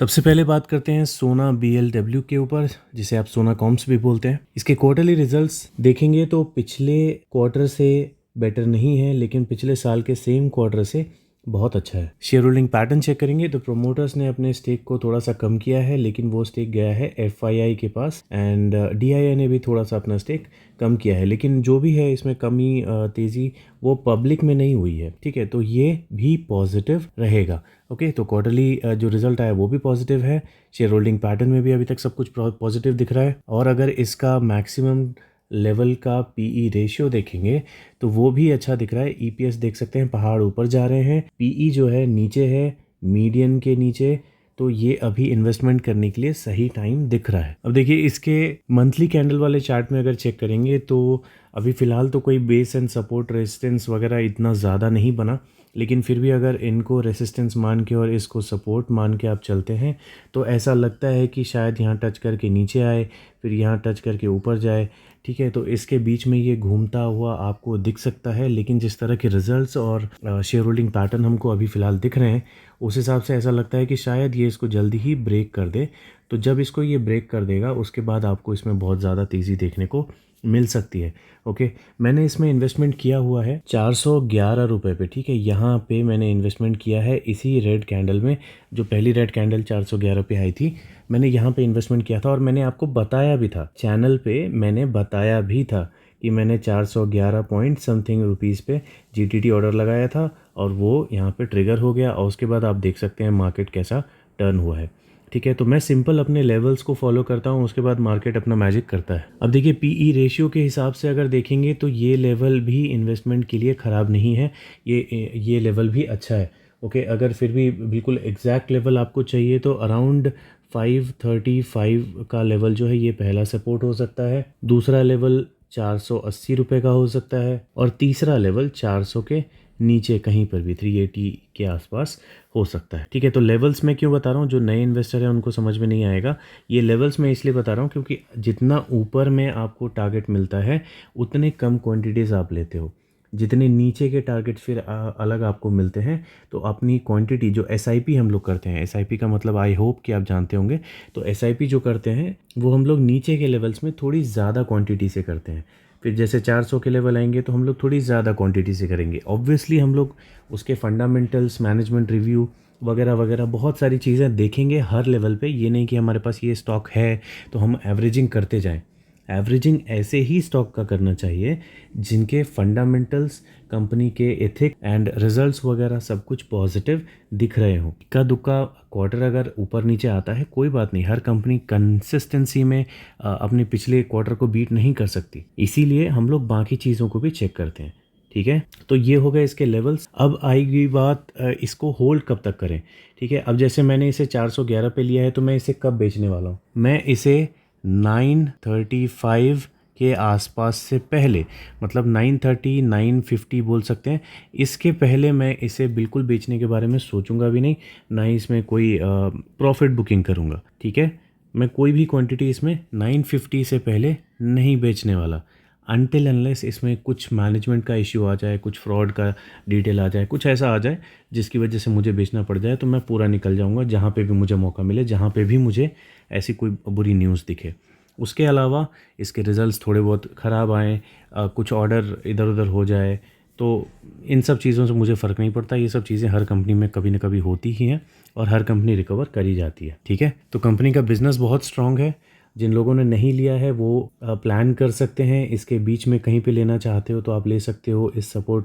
सबसे पहले बात करते हैं सोना BLW के ऊपर, जिसे आप सोना कॉम्स भी बोलते हैं। इसके क्वार्टरली रिजल्ट्स देखेंगे तो पिछले क्वार्टर से बेटर नहीं है, लेकिन पिछले साल के सेम क्वार्टर से बहुत अच्छा है। शेयर होल्डिंग पैटर्न चेक करेंगे तो प्रोमोटर्स ने अपने स्टेक को थोड़ा सा कम किया है, लेकिन वो स्टेक गया है FII के पास, एंड DII ने भी थोड़ा सा अपना स्टेक कम किया है, लेकिन जो भी है इसमें कमी तेज़ी वो पब्लिक में नहीं हुई है। ठीक है, तो ये भी पॉजिटिव रहेगा। ओके, तो क्वार्टरली जो रिजल्ट आया वो भी पॉजिटिव है। शेयर होल्डिंग पैटर्न में भी अभी तक सब कुछ पॉजिटिव दिख रहा है, और अगर इसका मैक्सिमम लेवल का PE रेशियो देखेंगे तो वो भी अच्छा दिख रहा है। EPS देख सकते हैं पहाड़ ऊपर जा रहे हैं, PE जो है नीचे है, मीडियन के नीचे, तो ये अभी इन्वेस्टमेंट करने के लिए सही टाइम दिख रहा है। अब देखिए इसके मंथली कैंडल वाले चार्ट में अगर चेक करेंगे तो अभी फ़िलहाल तो कोई बेस एंड सपोर्ट रेजिस्टेंस वगैरह इतना ज़्यादा नहीं बना, लेकिन फिर भी अगर इनको रेसिस्टेंस मान के और इसको सपोर्ट मान के आप चलते हैं तो ऐसा लगता है कि शायद यहाँ टच करके नीचे आए, फिर यहाँ टच करके ऊपर जाए। ठीक है, तो इसके बीच में ये घूमता हुआ आपको दिख सकता है, लेकिन जिस तरह के रिजल्ट्स और शेयर होल्डिंग पैटर्न हमको अभी फ़िलहाल दिख रहे हैं उस हिसाब से ऐसा लगता है कि शायद ये इसको जल्दी ही ब्रेक कर दे। तो जब इसको ये ब्रेक कर देगा उसके बाद आपको इसमें बहुत ज़्यादा तेज़ी देखने को मिल सकती है। ओके, मैंने इसमें इन्वेस्टमेंट किया हुआ है 411 रुपये पे। ठीक है, यहाँ पे मैंने इन्वेस्टमेंट किया है इसी रेड कैंडल में, जो पहली रेड कैंडल 411 पे आई थी, मैंने यहाँ पे इन्वेस्टमेंट किया था। और मैंने आपको बताया भी था चैनल पे, मैंने बताया भी था कि मैंने 411 पॉइंट समथिंग रुपीज़ पे GTT ऑर्डर लगाया था, और वो यहाँ पे ट्रिगर हो गया, और उसके बाद आप देख सकते हैं मार्केट कैसा टर्न हुआ है। ठीक है, तो मैं सिंपल अपने लेवल्स को फॉलो करता हूँ, उसके बाद मार्केट अपना मैजिक करता है। अब देखिए PE रेशियो के हिसाब से अगर देखेंगे तो ये लेवल भी इन्वेस्टमेंट के लिए ख़राब नहीं है, ये लेवल भी अच्छा है। ओके, अगर फिर भी बिल्कुल एग्जैक्ट लेवल आपको चाहिए तो अराउंड 535 का लेवल जो है ये पहला सपोर्ट हो सकता है, दूसरा लेवल 480 रुपये का हो सकता है, और तीसरा लेवल 400 के नीचे कहीं पर भी 380 के आसपास हो सकता है। ठीक है, तो लेवल्स मैं क्यों बता रहा हूँ, जो नए इन्वेस्टर हैं उनको समझ में नहीं आएगा। ये लेवल्स मैं इसलिए बता रहा हूँ क्योंकि जितना ऊपर में आपको टारगेट मिलता है उतने कम क्वांटिटीज़ आप लेते हो, जितने नीचे के टारगेट फिर अलग आपको मिलते हैं। तो अपनी क्वांटिटी जो SIP हम लोग करते हैं, SIP का मतलब आई होप कि आप जानते होंगे, तो SIP जो करते हैं वो हम लोग नीचे के लेवल्स में थोड़ी ज़्यादा क्वांटिटी से करते हैं। फिर जैसे 400 के लेवल आएंगे तो हम लोग थोड़ी ज़्यादा क्वांटिटी से करेंगे। ऑब्वियसली हम लोग उसके फंडामेंटल्स, मैनेजमेंट रिव्यू वगैरह वगैरह बहुत सारी चीज़ें देखेंगे हर लेवल पे। ये नहीं कि हमारे पास ये स्टॉक है तो हम एवरेजिंग करते जाएं। एवरेजिंग ऐसे ही स्टॉक का करना चाहिए जिनके फंडामेंटल्स, कंपनी के एथिक एंड रिजल्ट्स वगैरह सब कुछ पॉजिटिव दिख रहे हों। इक्का दुक्का क्वार्टर अगर ऊपर नीचे आता है कोई बात नहीं, हर कंपनी कंसिस्टेंसी में अपने पिछले क्वार्टर को बीट नहीं कर सकती, इसीलिए हम लोग बाकी चीज़ों को भी चेक करते हैं। ठीक है, तो ये हो गए इसके लेवल्स। अब आएगी बात इसको होल्ड कब तक करें। ठीक है, अब जैसे मैंने इसे 411 पे लिया है तो मैं इसे कब बेचने वाला हूँ, मैं इसे 935 के आसपास से पहले, मतलब 930 950 बोल सकते हैं, इसके पहले मैं इसे बिल्कुल बेचने के बारे में सोचूंगा भी नहीं, ना ही इसमें कोई प्रॉफिट बुकिंग करूंगा। ठीक है, मैं कोई भी क्वांटिटी इसमें 950 से पहले नहीं बेचने वाला, अनटिल अनलेस इसमें कुछ मैनेजमेंट का इश्यू आ जाए, कुछ फ्रॉड का डिटेल आ जाए, कुछ ऐसा आ जाए जिसकी वजह से मुझे बेचना पड़ जाए, तो मैं पूरा निकल जाऊंगा जहाँ पे भी मुझे मौका मिले, जहाँ पे भी मुझे ऐसी कोई बुरी न्यूज़ दिखे। उसके अलावा इसके रिज़ल्ट्स थोड़े बहुत ख़राब आएँ, कुछ ऑर्डर इधर उधर हो जाए, तो इन सब चीज़ों से मुझे फ़र्क नहीं पड़ता। ये सब चीज़ें हर कंपनी में कभी ना कभी होती ही हैं, और हर कंपनी रिकवर करी जाती है। ठीक है, तो कंपनी का बिज़नेस बहुत स्ट्रॉन्ग है। जिन लोगों ने नहीं लिया है वो प्लान कर सकते हैं, इसके बीच में कहीं पे लेना चाहते हो तो आप ले सकते हो, इस सपोर्ट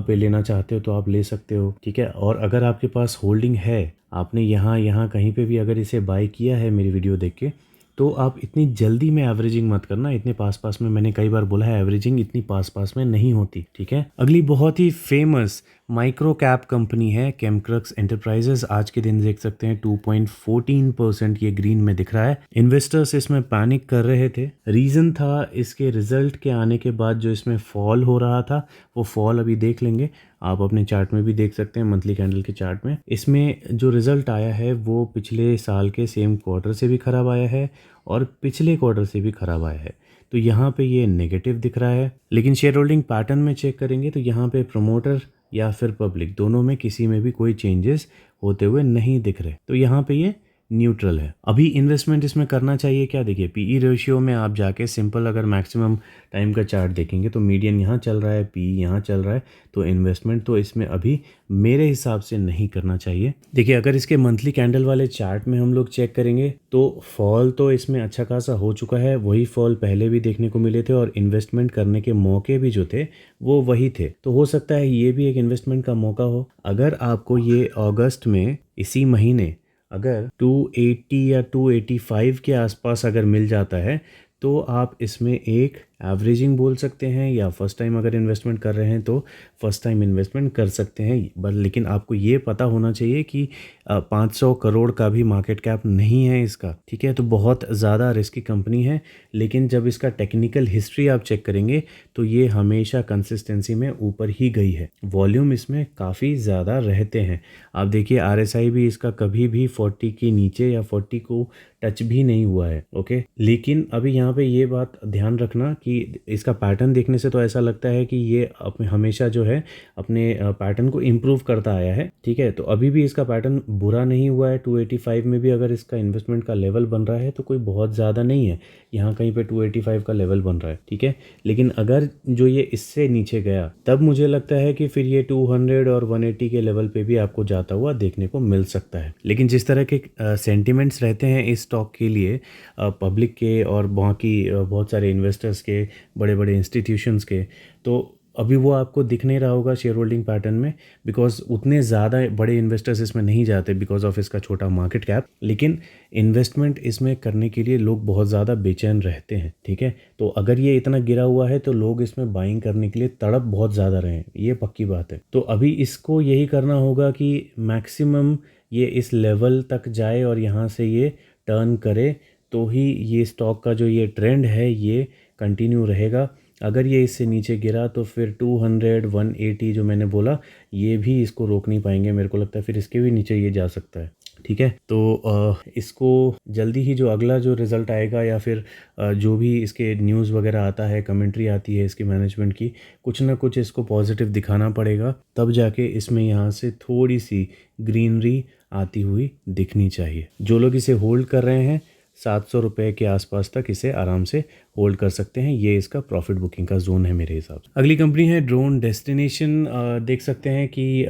पे लेना चाहते हो तो आप ले सकते हो। ठीक है, और अगर आपके पास होल्डिंग है, आपने यहाँ कहीं पे भी अगर इसे बाय किया है मेरी वीडियो देख के, तो आप इतनी जल्दी में एवरेजिंग मत करना। इतने पास पास में, मैंने कई बार बोला है, एवरेजिंग इतनी पास पास में नहीं होती। ठीक है, अगली बहुत ही फेमस माइक्रो कैप कंपनी है केमक्रक्स एंटरप्राइजेस। आज के दिन देख सकते हैं 2.14% ये ग्रीन में दिख रहा है। इन्वेस्टर्स इसमें पैनिक कर रहे थे, रीज़न था इसके रिजल्ट के आने के बाद जो इसमें फॉल हो रहा था, वो फॉल अभी देख लेंगे, आप अपने चार्ट में भी देख सकते हैं, मंथली कैंडल के चार्ट में। इसमें जो रिज़ल्ट आया है वो पिछले साल के सेम क्वार्टर से भी ख़राब आया है और पिछले क्वार्टर से भी ख़राब आया है, तो यहाँ पे ये नेगेटिव दिख रहा है। लेकिन शेयर होल्डिंग पैटर्न में चेक करेंगे तो यहाँ पे प्रमोटर या फिर पब्लिक, दोनों में किसी में भी कोई चेंजेस होते हुए नहीं दिख रहे, तो यहाँ पे ये न्यूट्रल है। अभी इन्वेस्टमेंट इसमें करना चाहिए क्या, देखिए पीई रेशियो में आप जाके सिंपल अगर मैक्सिमम टाइम का चार्ट देखेंगे तो मीडियन यहाँ चल रहा है, पीई यहाँ चल रहा है, तो इन्वेस्टमेंट तो इसमें अभी मेरे हिसाब से नहीं करना चाहिए। देखिए अगर इसके मंथली कैंडल वाले चार्ट में हम लोग चेक करेंगे तो फॉल तो इसमें अच्छा खासा हो चुका है, वही फॉल पहले भी देखने को मिले थे और इन्वेस्टमेंट करने के मौके भी जो थे वो वही थे। तो हो सकता है ये भी एक इन्वेस्टमेंट का मौका हो। अगर आपको ये अगस्त में इसी महीने अगर 280 या 285 के आसपास अगर मिल जाता है तो आप इसमें एक एवरेजिंग बोल सकते हैं, या फर्स्ट टाइम अगर इन्वेस्टमेंट कर रहे हैं तो फर्स्ट टाइम इन्वेस्टमेंट कर सकते हैं। बस लेकिन आपको ये पता होना चाहिए कि 500 करोड़ का भी मार्केट कैप नहीं है इसका, ठीक है। तो बहुत ज़्यादा रिस्की कंपनी है, लेकिन जब इसका टेक्निकल हिस्ट्री आप चेक करेंगे तो ये हमेशा कंसिस्टेंसी में ऊपर ही गई है। वॉल्यूम इसमें काफ़ी ज़्यादा रहते हैं। आप देखिए RSI भी इसका कभी भी 40 के नीचे या 40 को टच भी नहीं हुआ है, ओके। लेकिन अभी यहाँ पे ये बात ध्यान रखना कि इसका पैटर्न देखने से तो ऐसा लगता है कि ये हमेशा जो है अपने पैटर्न को इम्प्रूव करता आया है, ठीक है। तो अभी भी इसका पैटर्न बुरा नहीं हुआ है। 285 में भी अगर इसका इन्वेस्टमेंट का लेवल बन रहा है तो कोई बहुत ज़्यादा नहीं है, यहाँ कहीं पे 285 का लेवल बन रहा है, ठीक है। लेकिन अगर जो ये इससे नीचे गया तब मुझे लगता है कि फिर ये 200 और 180 के लेवल पे भी आपको जाता हुआ देखने को मिल सकता है। लेकिन जिस तरह के सेंटिमेंट्स रहते हैं इस स्टॉक के लिए पब्लिक के और बाकी बहुत सारे इन्वेस्टर्स के, बड़े बड़े इंस्टीट्यूशंस के, तो अभी वो आपको दिख नहीं रहा होगा शेयर होल्डिंग पैटर्न में, बिकॉज उतने ज़्यादा बड़े इन्वेस्टर्स इसमें नहीं जाते बिकॉज ऑफ इसका छोटा मार्केट कैप। लेकिन इन्वेस्टमेंट इसमें करने के लिए लोग बहुत ज़्यादा बेचैन रहते हैं, ठीक है। तो अगर ये इतना गिरा हुआ है तो लोग इसमें बाइंग करने के लिए तड़प बहुत ज़्यादा रहे हैं, ये पक्की बात है। तो अभी इसको यही करना होगा कि मैक्सिमम ये इस लेवल तक जाए और यहाँ से ये टर्न करे, तो ही ये स्टॉक का जो ये ट्रेंड है ये कंटिन्यू रहेगा। अगर ये इससे नीचे गिरा तो फिर 200 180 जो मैंने बोला ये भी इसको रोक नहीं पाएंगे, मेरे को लगता है फिर इसके भी नीचे ये जा सकता है, ठीक है। तो इसको जल्दी ही जो अगला जो रिज़ल्ट आएगा या फिर जो भी इसके न्यूज़ वगैरह आता है, कमेंट्री आती है इसकी मैनेजमेंट की, कुछ ना कुछ इसको पॉजिटिव दिखाना पड़ेगा, तब जाके इसमें यहाँ से थोड़ी सी ग्रीनरी आती हुई दिखनी चाहिए। जो लोग इसे होल्ड कर रहे हैं 700 रुपये के आसपास तक इसे आराम से होल्ड कर सकते हैं, ये इसका प्रॉफिट बुकिंग का जोन है मेरे हिसाब से। अगली कंपनी है ड्रोन डेस्टिनेशन। देख सकते हैं कि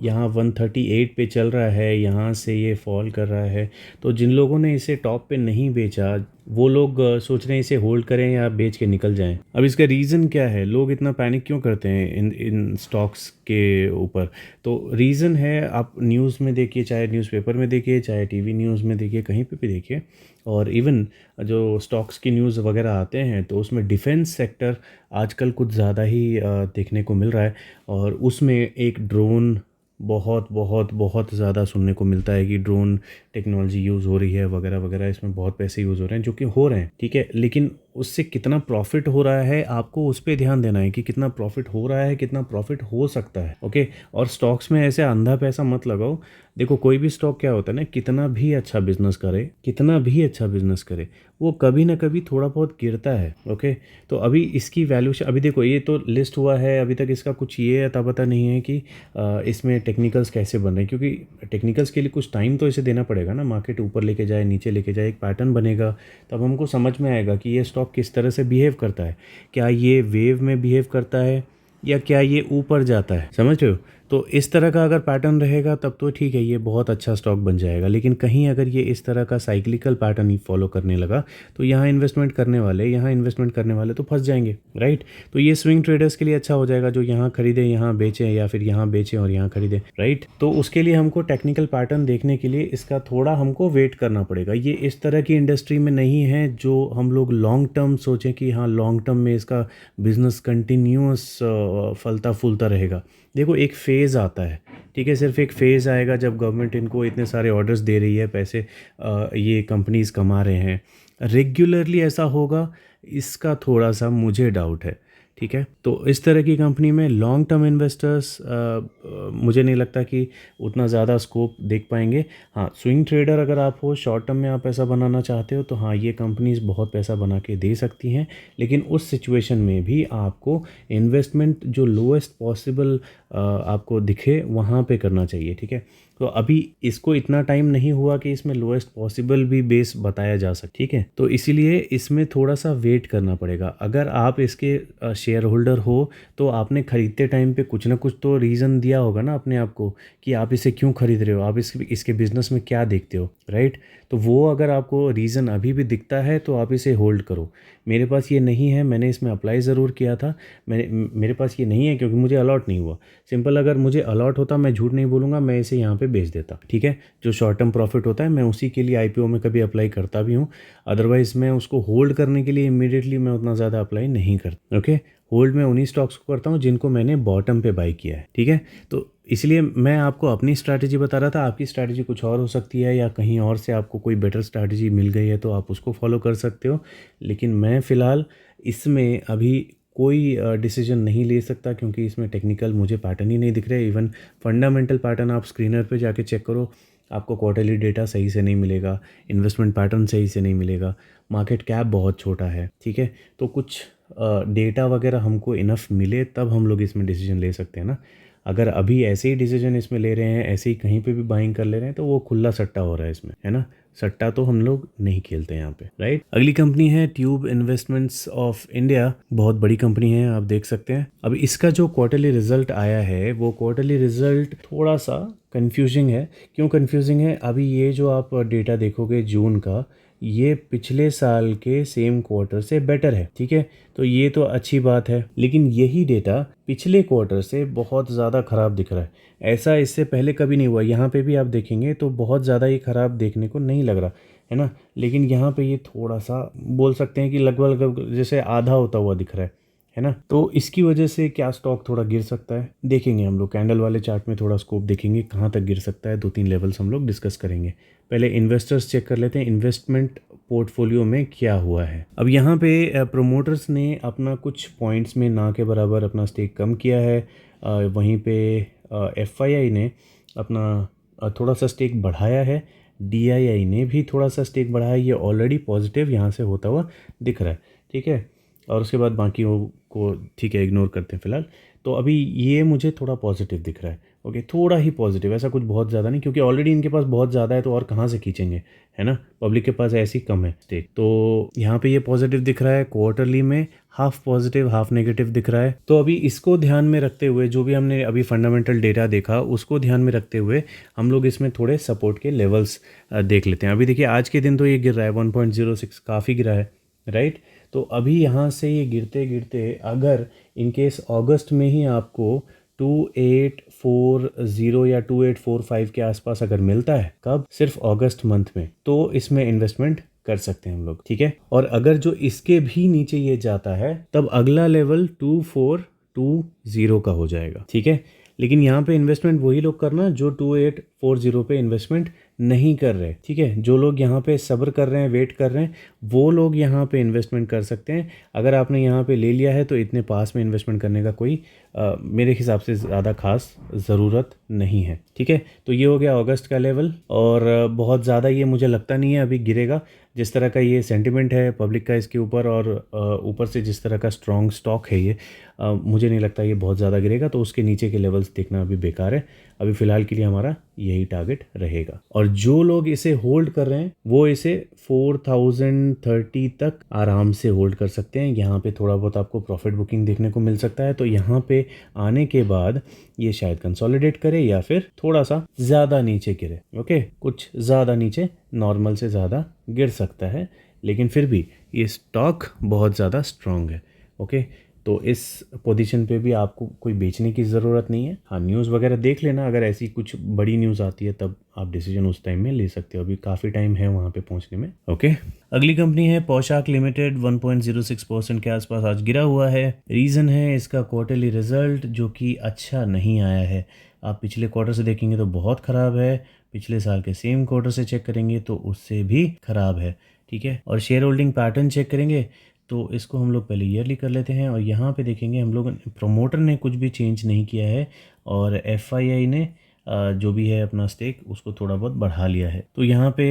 यहाँ 138 पे चल रहा है, यहाँ से ये फॉल कर रहा है। तो जिन लोगों ने इसे टॉप पे नहीं बेचा वो लोग सोच रहे हैं इसे होल्ड करें या बेच के निकल जाएं। अब इसका रीज़न क्या है, लोग इतना पैनिक क्यों करते हैं इन स्टॉक्स के ऊपर? तो रीज़न है, आप न्यूज़ में देखिए, चाहे न्यूज़पेपर में देखिए, चाहे टीवी न्यूज़ में देखिए, कहीं पे भी देखिए, और इवन जो स्टॉक्स की न्यूज़ वगैरह आते हैं तो उसमें डिफेंस सेक्टर आजकल कुछ ज़्यादा ही देखने को मिल रहा है। और उसमें एक ड्रोन बहुत बहुत बहुत ज़्यादा सुनने को मिलता है कि ड्रोन टेक्नोलॉजी यूज़ हो रही है वगैरह वगैरह, इसमें बहुत पैसे यूज़ हो रहे हैं, जो कि हो रहे हैं, ठीक है। लेकिन उससे कितना प्रॉफिट हो रहा है आपको उस पर ध्यान देना है कि कितना प्रॉफिट हो रहा है, कितना प्रॉफिट हो सकता है, ओके। और स्टॉक्स में ऐसे अंधा पैसा मत लगाओ। देखो कोई भी स्टॉक क्या होता है ना, कितना भी अच्छा बिजनेस करे, कितना भी अच्छा बिजनेस करे, वो कभी ना कभी थोड़ा बहुत गिरता है, ओके। तो अभी इसकी वैल्यूशन, अभी देखो ये तो लिस्ट हुआ है, अभी तक इसका कुछ ये अता पता नहीं है कि इसमें टेक्निकल्स कैसे बन रहे हैं, क्योंकि टेक्निकल्स के लिए कुछ टाइम तो इसे देना पड़ेगा ना। मार्केट ऊपर लेके जाए, नीचे लेके जाए, एक पैटर्न बनेगा, तब हमको समझ में आएगा कि ये स्टॉक किस तरह से बिहेव करता है। क्या ये वेव में बिहेव करता है या क्या ये ऊपर जाता है, समझ रहे हो? तो इस तरह का अगर पैटर्न रहेगा तब तो ठीक है, ये बहुत अच्छा स्टॉक बन जाएगा। लेकिन कहीं अगर ये इस तरह का साइक्लिकल पैटर्न ही फॉलो करने लगा तो यहाँ इन्वेस्टमेंट करने वाले तो फंस जाएंगे, राइट। तो ये स्विंग ट्रेडर्स के लिए अच्छा हो जाएगा, जो यहाँ खरीदे यहाँ बेचें, या फिर यहाँ बेचें और यहाँ खरीदें, राइट। तो उसके लिए हमको टेक्निकल पैटर्न देखने के लिए इसका थोड़ा हमको वेट करना पड़ेगा। ये इस तरह की इंडस्ट्री में नहीं है जो हम लोग लॉन्ग टर्म सोचें कि हाँ लॉन्ग टर्म में इसका बिजनेस कंटिन्यूअस फलता फूलता रहेगा। देखो एक फ़ेज़ आता है, ठीक है, सिर्फ एक फ़ेज़ आएगा जब गवर्नमेंट इनको इतने सारे ऑर्डर्स दे रही है, पैसे ये कंपनीज़ कमा रहे हैं, रेगुलरली ऐसा होगा इसका थोड़ा सा मुझे डाउट है, ठीक है। तो इस तरह की कंपनी में लॉन्ग टर्म इन्वेस्टर्स मुझे नहीं लगता कि उतना ज़्यादा स्कोप देख पाएंगे। हाँ, स्विंग ट्रेडर अगर आप हो, शॉर्ट टर्म में आप पैसा बनाना चाहते हो, तो हाँ ये कंपनीज बहुत पैसा बना के दे सकती हैं। लेकिन उस सिचुएशन में भी आपको इन्वेस्टमेंट जो लोएस्ट पॉसिबल आपको दिखे वहाँ पे करना चाहिए, ठीक है। तो अभी इसको इतना टाइम नहीं हुआ कि इसमें लोएस्ट पॉसिबल भी बेस बताया जा सके, ठीक है। तो इसीलिए इसमें थोड़ा सा वेट करना पड़ेगा। अगर आप इसके शेयर होल्डर हो तो आपने खरीदते टाइम पे कुछ ना कुछ तो रीज़न दिया होगा ना अपने आप को कि आप इसे क्यों खरीद रहे हो, आप इसके बिजनेस में क्या देखते हो, राइट। तो वो अगर आपको रीज़न अभी भी दिखता है तो आप इसे होल्ड करो। मेरे पास ये नहीं है, मैंने इसमें अप्लाई ज़रूर किया था, मेरे पास ये नहीं है क्योंकि मुझे अलॉट नहीं हुआ। सिंपल, अगर मुझे अलॉट होता, मैं झूठ नहीं बोलूँगा, मैं इसे यहाँ पे बेच देता, ठीक है। जो शॉर्ट टर्म प्रॉफिट होता है मैं उसी के लिए आईपीओ में कभी अप्लाई करता भी हूँ। अदरवाइज़ मैं उसको होल्ड करने के लिए इमीडिएटली मैं उतना ज़्यादा अप्लाई नहीं करता, ओके। होल्ड मैं उन्हीं स्टॉक्स को करता हूँ जिनको मैंने बॉटम पे बाई किया है, ठीक है। तो इसलिए मैं आपको अपनी स्ट्रैटेजी बता रहा था, आपकी स्ट्रैटेजी कुछ और हो सकती है या कहीं और से आपको कोई बेटर स्ट्रैटेजी मिल गई है तो आप उसको फॉलो कर सकते हो। लेकिन मैं फ़िलहाल इसमें अभी कोई डिसीजन नहीं ले सकता क्योंकि इसमें टेक्निकल मुझे पैटर्न ही नहीं दिख रहे। इवन फंडामेंटल पैटर्न आप स्क्रीनर पे जाके चेक करो, आपको क्वार्टरली डेटा सही से नहीं मिलेगा, इन्वेस्टमेंट पैटर्न सही से नहीं मिलेगा, मार्केट कैप बहुत छोटा है, ठीक है। तो कुछ डेटा वगैरह हमको इनफ मिले तब हम लोग इसमें डिसीजन ले सकते हैं ना। अगर अभी ऐसे ही डिसीजन इसमें ले रहे हैं, ऐसे ही कहीं पे भी बाइंग कर ले रहे हैं तो वो खुला सट्टा हो रहा है इसमें, है ना। सट्टा तो हम लोग नहीं खेलते यहाँ पे, राइट। अगली कंपनी है ट्यूब इन्वेस्टमेंट्स ऑफ इंडिया, बहुत बड़ी कंपनी है, आप देख सकते हैं। अब इसका जो क्वार्टरली रिजल्ट आया है वो क्वार्टरली रिजल्ट थोड़ा सा कंफ्यूजिंग है। क्यों कंफ्यूजिंग है? अभी ये जो आप डेटा देखोगे जून का, ये पिछले साल के सेम क्वार्टर से बेटर है, ठीक है। तो ये तो अच्छी बात है, लेकिन यही डेटा पिछले क्वार्टर से बहुत ज़्यादा ख़राब दिख रहा है। ऐसा इससे पहले कभी नहीं हुआ। यहाँ पे भी आप देखेंगे तो बहुत ज़्यादा ये ख़राब देखने को नहीं लग रहा है ना। लेकिन यहाँ पे ये थोड़ा सा बोल सकते हैं कि लगभग जैसे आधा होता हुआ दिख रहा है ना। तो इसकी वजह से क्या स्टॉक थोड़ा गिर सकता है, देखेंगे हम लोग। कैंडल वाले चार्ट में थोड़ा स्कोप देखेंगे कहाँ तक गिर सकता है। 2-3 लेवल्स हम लोग डिस्कस करेंगे। पहले इन्वेस्टर्स चेक कर लेते हैं, इन्वेस्टमेंट पोर्टफोलियो में क्या हुआ है। अब यहाँ पे प्रोमोटर्स ने अपना कुछ पॉइंट्स में ना के बराबर अपना स्टेक कम किया है। वहीं पे FII ने अपना थोड़ा सा स्टेक बढ़ाया है। DII ने भी थोड़ा सा स्टेक बढ़ाया। ये ऑलरेडी पॉजिटिव यहाँ से होता हुआ दिख रहा है, ठीक है। और उसके बाद बाकियों को ठीक है इग्नोर करते हैं फ़िलहाल। तो अभी ये मुझे थोड़ा पॉजिटिव दिख रहा है, ओके, थोड़ा ही पॉजिटिव, ऐसा कुछ बहुत ज़्यादा नहीं, क्योंकि ऑलरेडी इनके पास बहुत ज़्यादा है तो और कहाँ से खींचेंगे, है ना। पब्लिक के पास ऐसी कम है स्टेक। तो यहाँ पे ये पॉजिटिव दिख रहा है। क्वार्टरली में हाफ पॉजिटिव हाफ नेगेटिव दिख रहा है। तो अभी इसको ध्यान में रखते हुए, जो भी हमने अभी फंडामेंटल डेटा देखा उसको ध्यान में रखते हुए हम लोग इसमें थोड़े सपोर्ट के लेवल्स देख लेते हैं। अभी देखिए आज के दिन तो ये गिर रहा है 1.06, काफ़ी गिरा है, राइट। तो अभी यहाँ से ये गिरते गिरते अगर इनकेस अगस्त में ही आपको 2840 या 2845 के आसपास अगर मिलता है, कब? सिर्फ अगस्त मंथ में, तो इसमें इन्वेस्टमेंट कर सकते हैं हम लोग, ठीक है। और अगर जो इसके भी नीचे ये जाता है तब अगला लेवल 2420 का हो जाएगा, ठीक है। लेकिन यहाँ पे इन्वेस्टमेंट वही लोग करना जो 2840 पे इन्वेस्टमेंट नहीं कर रहे, ठीक है। जो लोग यहाँ पे सब्र कर रहे हैं, वेट कर रहे हैं, वो लोग यहाँ पे इन्वेस्टमेंट कर सकते हैं। अगर आपने यहाँ पे ले लिया है तो इतने पास में इन्वेस्टमेंट करने का कोई मेरे हिसाब से ज़्यादा खास ज़रूरत नहीं है, ठीक है। तो ये हो गया अगस्त का लेवल। और बहुत ज़्यादा ये मुझे लगता नहीं है अभी गिरेगा। जिस तरह का ये सेंटिमेंट है पब्लिक का इसके ऊपर, और ऊपर से जिस तरह का स्ट्रॉन्ग स्टॉक है ये, मुझे नहीं लगता ये बहुत ज़्यादा गिरेगा। तो उसके नीचे के लेवल्स देखना अभी बेकार है। अभी फ़िलहाल के लिए हमारा यही टारगेट रहेगा। और जो लोग इसे होल्ड कर रहे हैं वो इसे 4030 तक आराम से होल्ड कर सकते हैं। यहाँ पे थोड़ा बहुत आपको प्रॉफिट बुकिंग देखने को मिल सकता है। तो यहाँ पे आने के बाद ये शायद कंसोलिडेट करे या फिर थोड़ा सा ज़्यादा नीचे गिरे, ओके। कुछ ज़्यादा नीचे, नॉर्मल से ज़्यादा गिर सकता है, लेकिन फिर भी ये स्टॉक बहुत ज़्यादा स्ट्रॉन्ग है, ओके। तो इस पोजीशन पे भी आपको कोई बेचने की ज़रूरत नहीं है। हाँ, न्यूज़ वगैरह देख लेना, अगर ऐसी कुछ बड़ी न्यूज़ आती है तब आप डिसीजन उस टाइम में ले सकते हो। अभी काफ़ी टाइम है वहाँ पे पहुँचने में, ओके। अगली कंपनी है पोशाक लिमिटेड, 1.06% के आसपास आज गिरा हुआ है। रीज़न है इसका क्वार्टरली रिजल्ट जो कि अच्छा नहीं आया है। आप पिछले क्वार्टर से देखेंगे तो बहुत ख़राब है, पिछले साल के सेम क्वार्टर से चेक करेंगे तो उससे भी ख़राब है, ठीक है। और शेयर होल्डिंग पैटर्न चेक करेंगे तो इसको हम लोग पहले ईयरली कर लेते हैं। और यहाँ पे देखेंगे हम लोग, प्रमोटर ने कुछ भी चेंज नहीं किया है और FII ने जो भी है अपना स्टेक उसको थोड़ा बहुत बढ़ा लिया है। तो यहाँ पे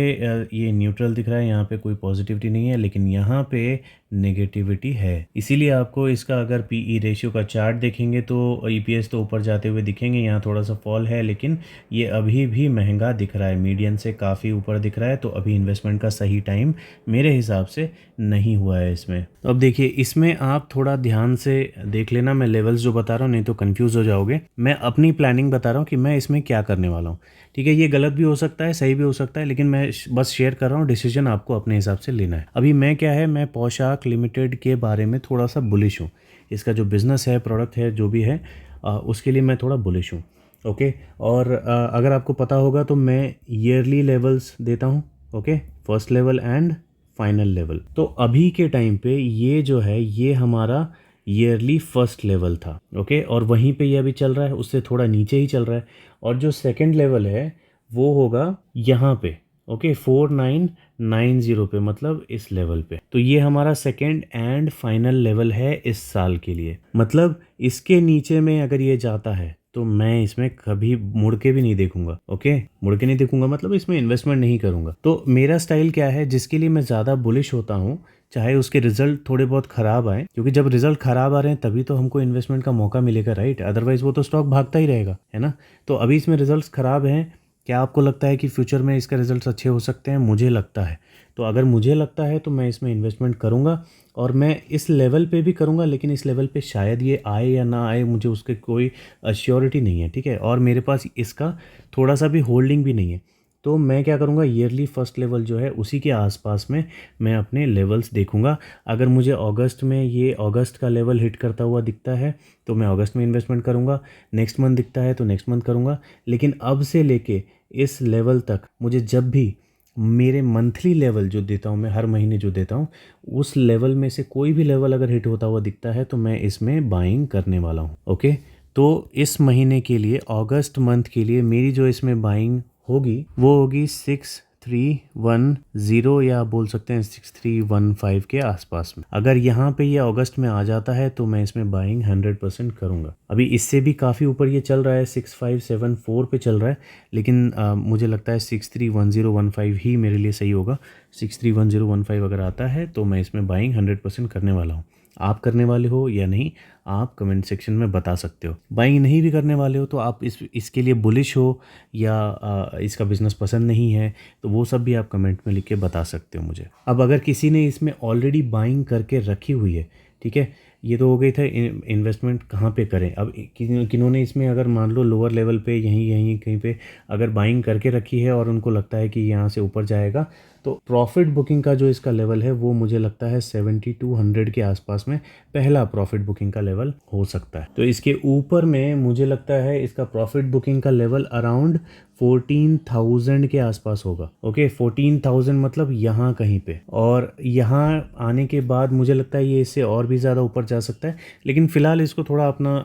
ये न्यूट्रल दिख रहा है, यहाँ पे कोई पॉजिटिविटी नहीं है, लेकिन यहाँ पे नेगेटिविटी है। इसीलिए आपको इसका अगर पीई रेशियो का चार्ट देखेंगे तो ईपीएस तो ऊपर जाते हुए दिखेंगे, यहाँ थोड़ा सा फॉल है, लेकिन ये अभी भी महंगा दिख रहा है, मीडियन से काफ़ी ऊपर दिख रहा है। तो अभी इन्वेस्टमेंट का सही टाइम मेरे हिसाब से नहीं हुआ है इसमें। तो अब देखिए, इसमें आप थोड़ा ध्यान से देख लेना, मैं लेवल्स जो बता रहा हूँ, नहीं तो कंफ्यूज हो जाओगे। मैं अपनी प्लानिंग बता रहा हूँ कि मैं इसमें क्या करने वाला हूँ, ठीक है। ये गलत भी हो सकता है, सही भी हो सकता है, लेकिन मैं बस शेयर कर रहा हूँ, डिसीजन आपको अपने हिसाब से लेना है। अभी मैं क्या है, मैं पोशाक लिमिटेड के बारे में थोड़ा सा बुलिश हूँ। इसका जो बिज़नेस है, प्रोडक्ट है, जो भी है, उसके लिए मैं थोड़ा बुलिश हूँ। ओके, और अगर आपको पता होगा तो मैं ईयरली लेवल्स देता हूँ। Okay, first level and final level. तो अभी के टाइम पे ये जो है, ये हमारा ईयरली फर्स्ट लेवल था। ओके, और वहीं पे ये अभी चल रहा है, उससे थोड़ा नीचे ही चल रहा है। और जो सेकंड लेवल है वो होगा यहाँ पे। ओके, 4990 पे, मतलब इस लेवल पे। तो ये हमारा सेकंड एंड फाइनल लेवल है इस साल के लिए। मतलब इसके नीचे में अगर ये जाता है तो मैं इसमें कभी मुड़ के भी नहीं देखूंगा। ओके, मुड़ के नहीं देखूंगा मतलब इसमें इन्वेस्टमेंट नहीं करूंगा। तो मेरा स्टाइल क्या है, जिसके लिए मैं ज़्यादा बुलिश होता हूँ, चाहे उसके रिजल्ट थोड़े बहुत ख़राब आए, क्योंकि जब रिजल्ट ख़राब आ रहे हैं तभी तो हमको इन्वेस्टमेंट का मौका मिलेगा, राइट। अदरवाइज़ वो तो स्टॉक भागता ही रहेगा, है ना। तो अभी इसमें रिजल्ट्स ख़राब हैं, क्या आपको लगता है कि फ्यूचर में इसका रिजल्ट्स अच्छे हो सकते हैं? मुझे लगता है। तो अगर मुझे लगता है तो मैं इसमें इन्वेस्टमेंट करूँगा, और मैं इस लेवल पे भी करूँगा, लेकिन इस लेवल पे शायद ये आए या ना आए, मुझे उसके कोई अश्योरिटी नहीं है, ठीक है। और मेरे पास इसका थोड़ा सा भी होल्डिंग भी नहीं है। तो मैं क्या करूँगा, ईयरली फर्स्ट लेवल जो है उसी के आसपास में मैं अपने लेवल्स देखूँगा। अगर मुझे अगस्त में ये अगस्त का लेवल हिट करता हुआ दिखता है तो मैं अगस्त में इन्वेस्टमेंट करूँगा, नेक्स्ट मंथ दिखता है तो नेक्स्ट मंथ करूँगा। लेकिन अब से लेके इस लेवल तक मुझे जब भी मेरे मंथली लेवल जो देता हूँ, मैं हर महीने जो देता हूँ, उस लेवल में से कोई भी लेवल अगर हिट होता हुआ दिखता है तो मैं इसमें बाइंग करने वाला हूँ। ओके, तो इस महीने के लिए, अगस्त मंथ के लिए, मेरी जो इसमें बाइंग होगी वो होगी 6310, या बोल सकते हैं 6315 के आसपास में। अगर यहाँ पे ये अगस्त में आ जाता है तो मैं इसमें बाइंग 100% करूँगा। अभी इससे भी काफ़ी ऊपर ये चल रहा है, 6574 पे चल रहा है, लेकिन मुझे लगता है 631015 ही मेरे लिए सही होगा। 631015 अगर आता है तो मैं इसमें बाइंग 100% करने वाला हूँ। आप करने वाले हो या नहीं, आप कमेंट सेक्शन में बता सकते हो। बाइंग नहीं भी करने वाले हो तो आप इसके लिए बुलिश हो या इसका बिज़नेस पसंद नहीं है, तो वो सब भी आप कमेंट में लिख के बता सकते हो मुझे। अब अगर किसी ने इसमें ऑलरेडी बाइंग करके रखी हुई है, ठीक है, ये तो हो गई था इन्वेस्टमेंट कहाँ पे करें। अब किन्होंने इसमें अगर मान लो लोअर लेवल पे यहीं कहीं पे अगर बाइंग करके रखी है और उनको लगता है कि यहाँ से ऊपर जाएगा, तो प्रॉफिट बुकिंग का जो इसका लेवल है वो मुझे लगता है 7200 के आसपास में पहला प्रॉफिट बुकिंग का लेवल हो सकता है। तो इसके ऊपर में मुझे लगता है इसका प्रॉफिट बुकिंग का लेवल अराउंड 14,000 के आसपास होगा। ओके, 14,000 मतलब यहाँ कहीं पे, और यहाँ आने के बाद मुझे लगता है ये इससे और भी ज़्यादा ऊपर जा सकता है। लेकिन फ़िलहाल इसको थोड़ा अपना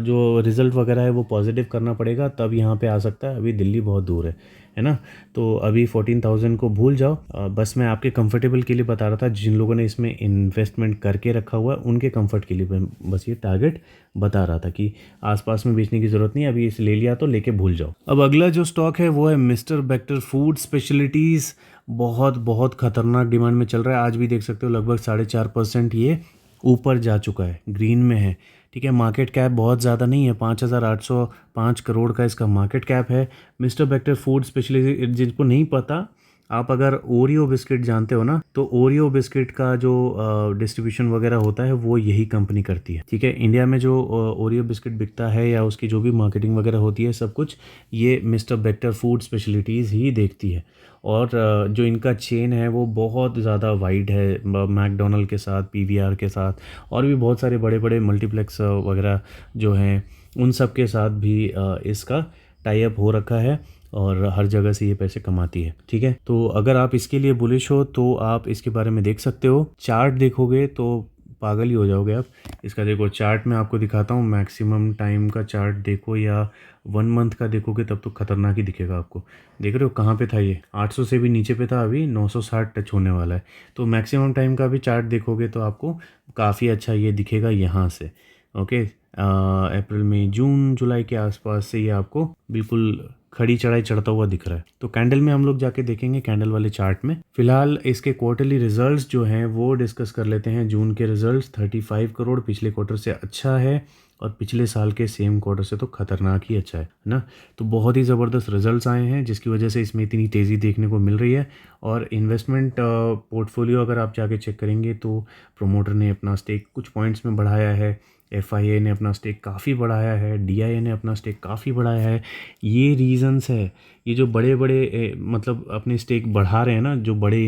जो रिज़ल्ट वगैरह है वो पॉजिटिव करना पड़ेगा, तब यहाँ पे आ सकता है। अभी दिल्ली बहुत दूर है ना। तो अभी 14,000 को भूल जाओ। बस मैं आपके कंफर्टेबल के लिए बता रहा था, जिन लोगों ने इसमें इन्वेस्टमेंट करके रखा हुआ है उनके कंफर्ट के लिए मैं बस ये टारगेट बता रहा था कि आसपास में बेचने की ज़रूरत नहीं, अभी इसे ले लिया तो लेके भूल जाओ। अब अगला जो स्टॉक है वो है मिस्टर बेक्टर फूड स्पेशलिटीज़। बहुत बहुत खतरनाक डिमांड में चल रहा है। आज भी देख सकते हो लगभग 4.5% ये ऊपर जा चुका है, ग्रीन में है, ठीक है। मार्केट कैप बहुत ज़्यादा नहीं है, 5,805 करोड़ का इसका मार्केट कैप है। मिस्टर बेक्टर फूड स्पेशलिटी, जिनको नहीं पता, आप अगर ओरियो बिस्किट जानते हो ना, तो ओरियो बिस्किट का जो डिस्ट्रीब्यूशन वगैरह होता है वो यही कंपनी करती है, ठीक है। इंडिया में जो ओरियो बिस्किट बिकता है या उसकी जो भी मार्केटिंग वगैरह होती है, सब कुछ ये मिस्टर बेक्टर फूड स्पेशलिटीज़ ही देखती है। और जो इनका चेन है वो बहुत ज़्यादा वाइड है, मैकडोनल्ड के साथ, पीवीआर के साथ, और भी बहुत सारे बड़े बड़े मल्टीप्लेक्स वगैरह जो हैं उन सब के साथ भी इसका टाई अप हो रखा है, और हर जगह से ये पैसे कमाती है, ठीक है। तो अगर आप इसके लिए बुलिश हो तो आप इसके बारे में देख सकते हो। चार्ट देखोगे तो पागल ही हो जाओगे आप। इसका देखो चार्ट मैं आपको दिखाता हूँ, मैक्सिमम टाइम का चार्ट देखो या 1 मंथ का देखोगे तब तो खतरनाक ही दिखेगा आपको। देख रहे हो कहाँ पे था ये, 800 से भी नीचे पे था, अभी 960 टच होने वाला है। तो मैक्सिमम टाइम का भी चार्ट देखोगे तो आपको काफ़ी अच्छा ये दिखेगा यहाँ से। ओके, अप्रैल मई जून जुलाई के आसपास से ये आपको बिल्कुल खड़ी चढ़ाई चढ़ता हुआ दिख रहा है। तो कैंडल में हम लोग जाके देखेंगे कैंडल वाले चार्ट में। फिलहाल इसके क्वार्टरली रिजल्ट्स जो हैं वो डिस्कस कर लेते हैं। जून के रिजल्ट्स 35 करोड़ पिछले क्वार्टर से अच्छा है, और पिछले साल के सेम क्वार्टर से तो खतरनाक ही अच्छा है ना। तो बहुत ही ज़बरदस्त रिजल्ट्स आए हैं, जिसकी वजह से इसमें इतनी तेज़ी देखने को मिल रही है। और इन्वेस्टमेंट पोर्टफोलियो अगर आप जाके चेक करेंगे तो प्रोमोटर ने अपना स्टेक कुछ पॉइंट्स में बढ़ाया है, FIA ने अपना स्टेक काफ़ी बढ़ाया है, DIA ने अपना स्टेक काफ़ी बढ़ाया है। ये रीज़न्स है, ये जो बड़े बड़े मतलब अपने स्टेक बढ़ा रहे हैं ना, जो बड़े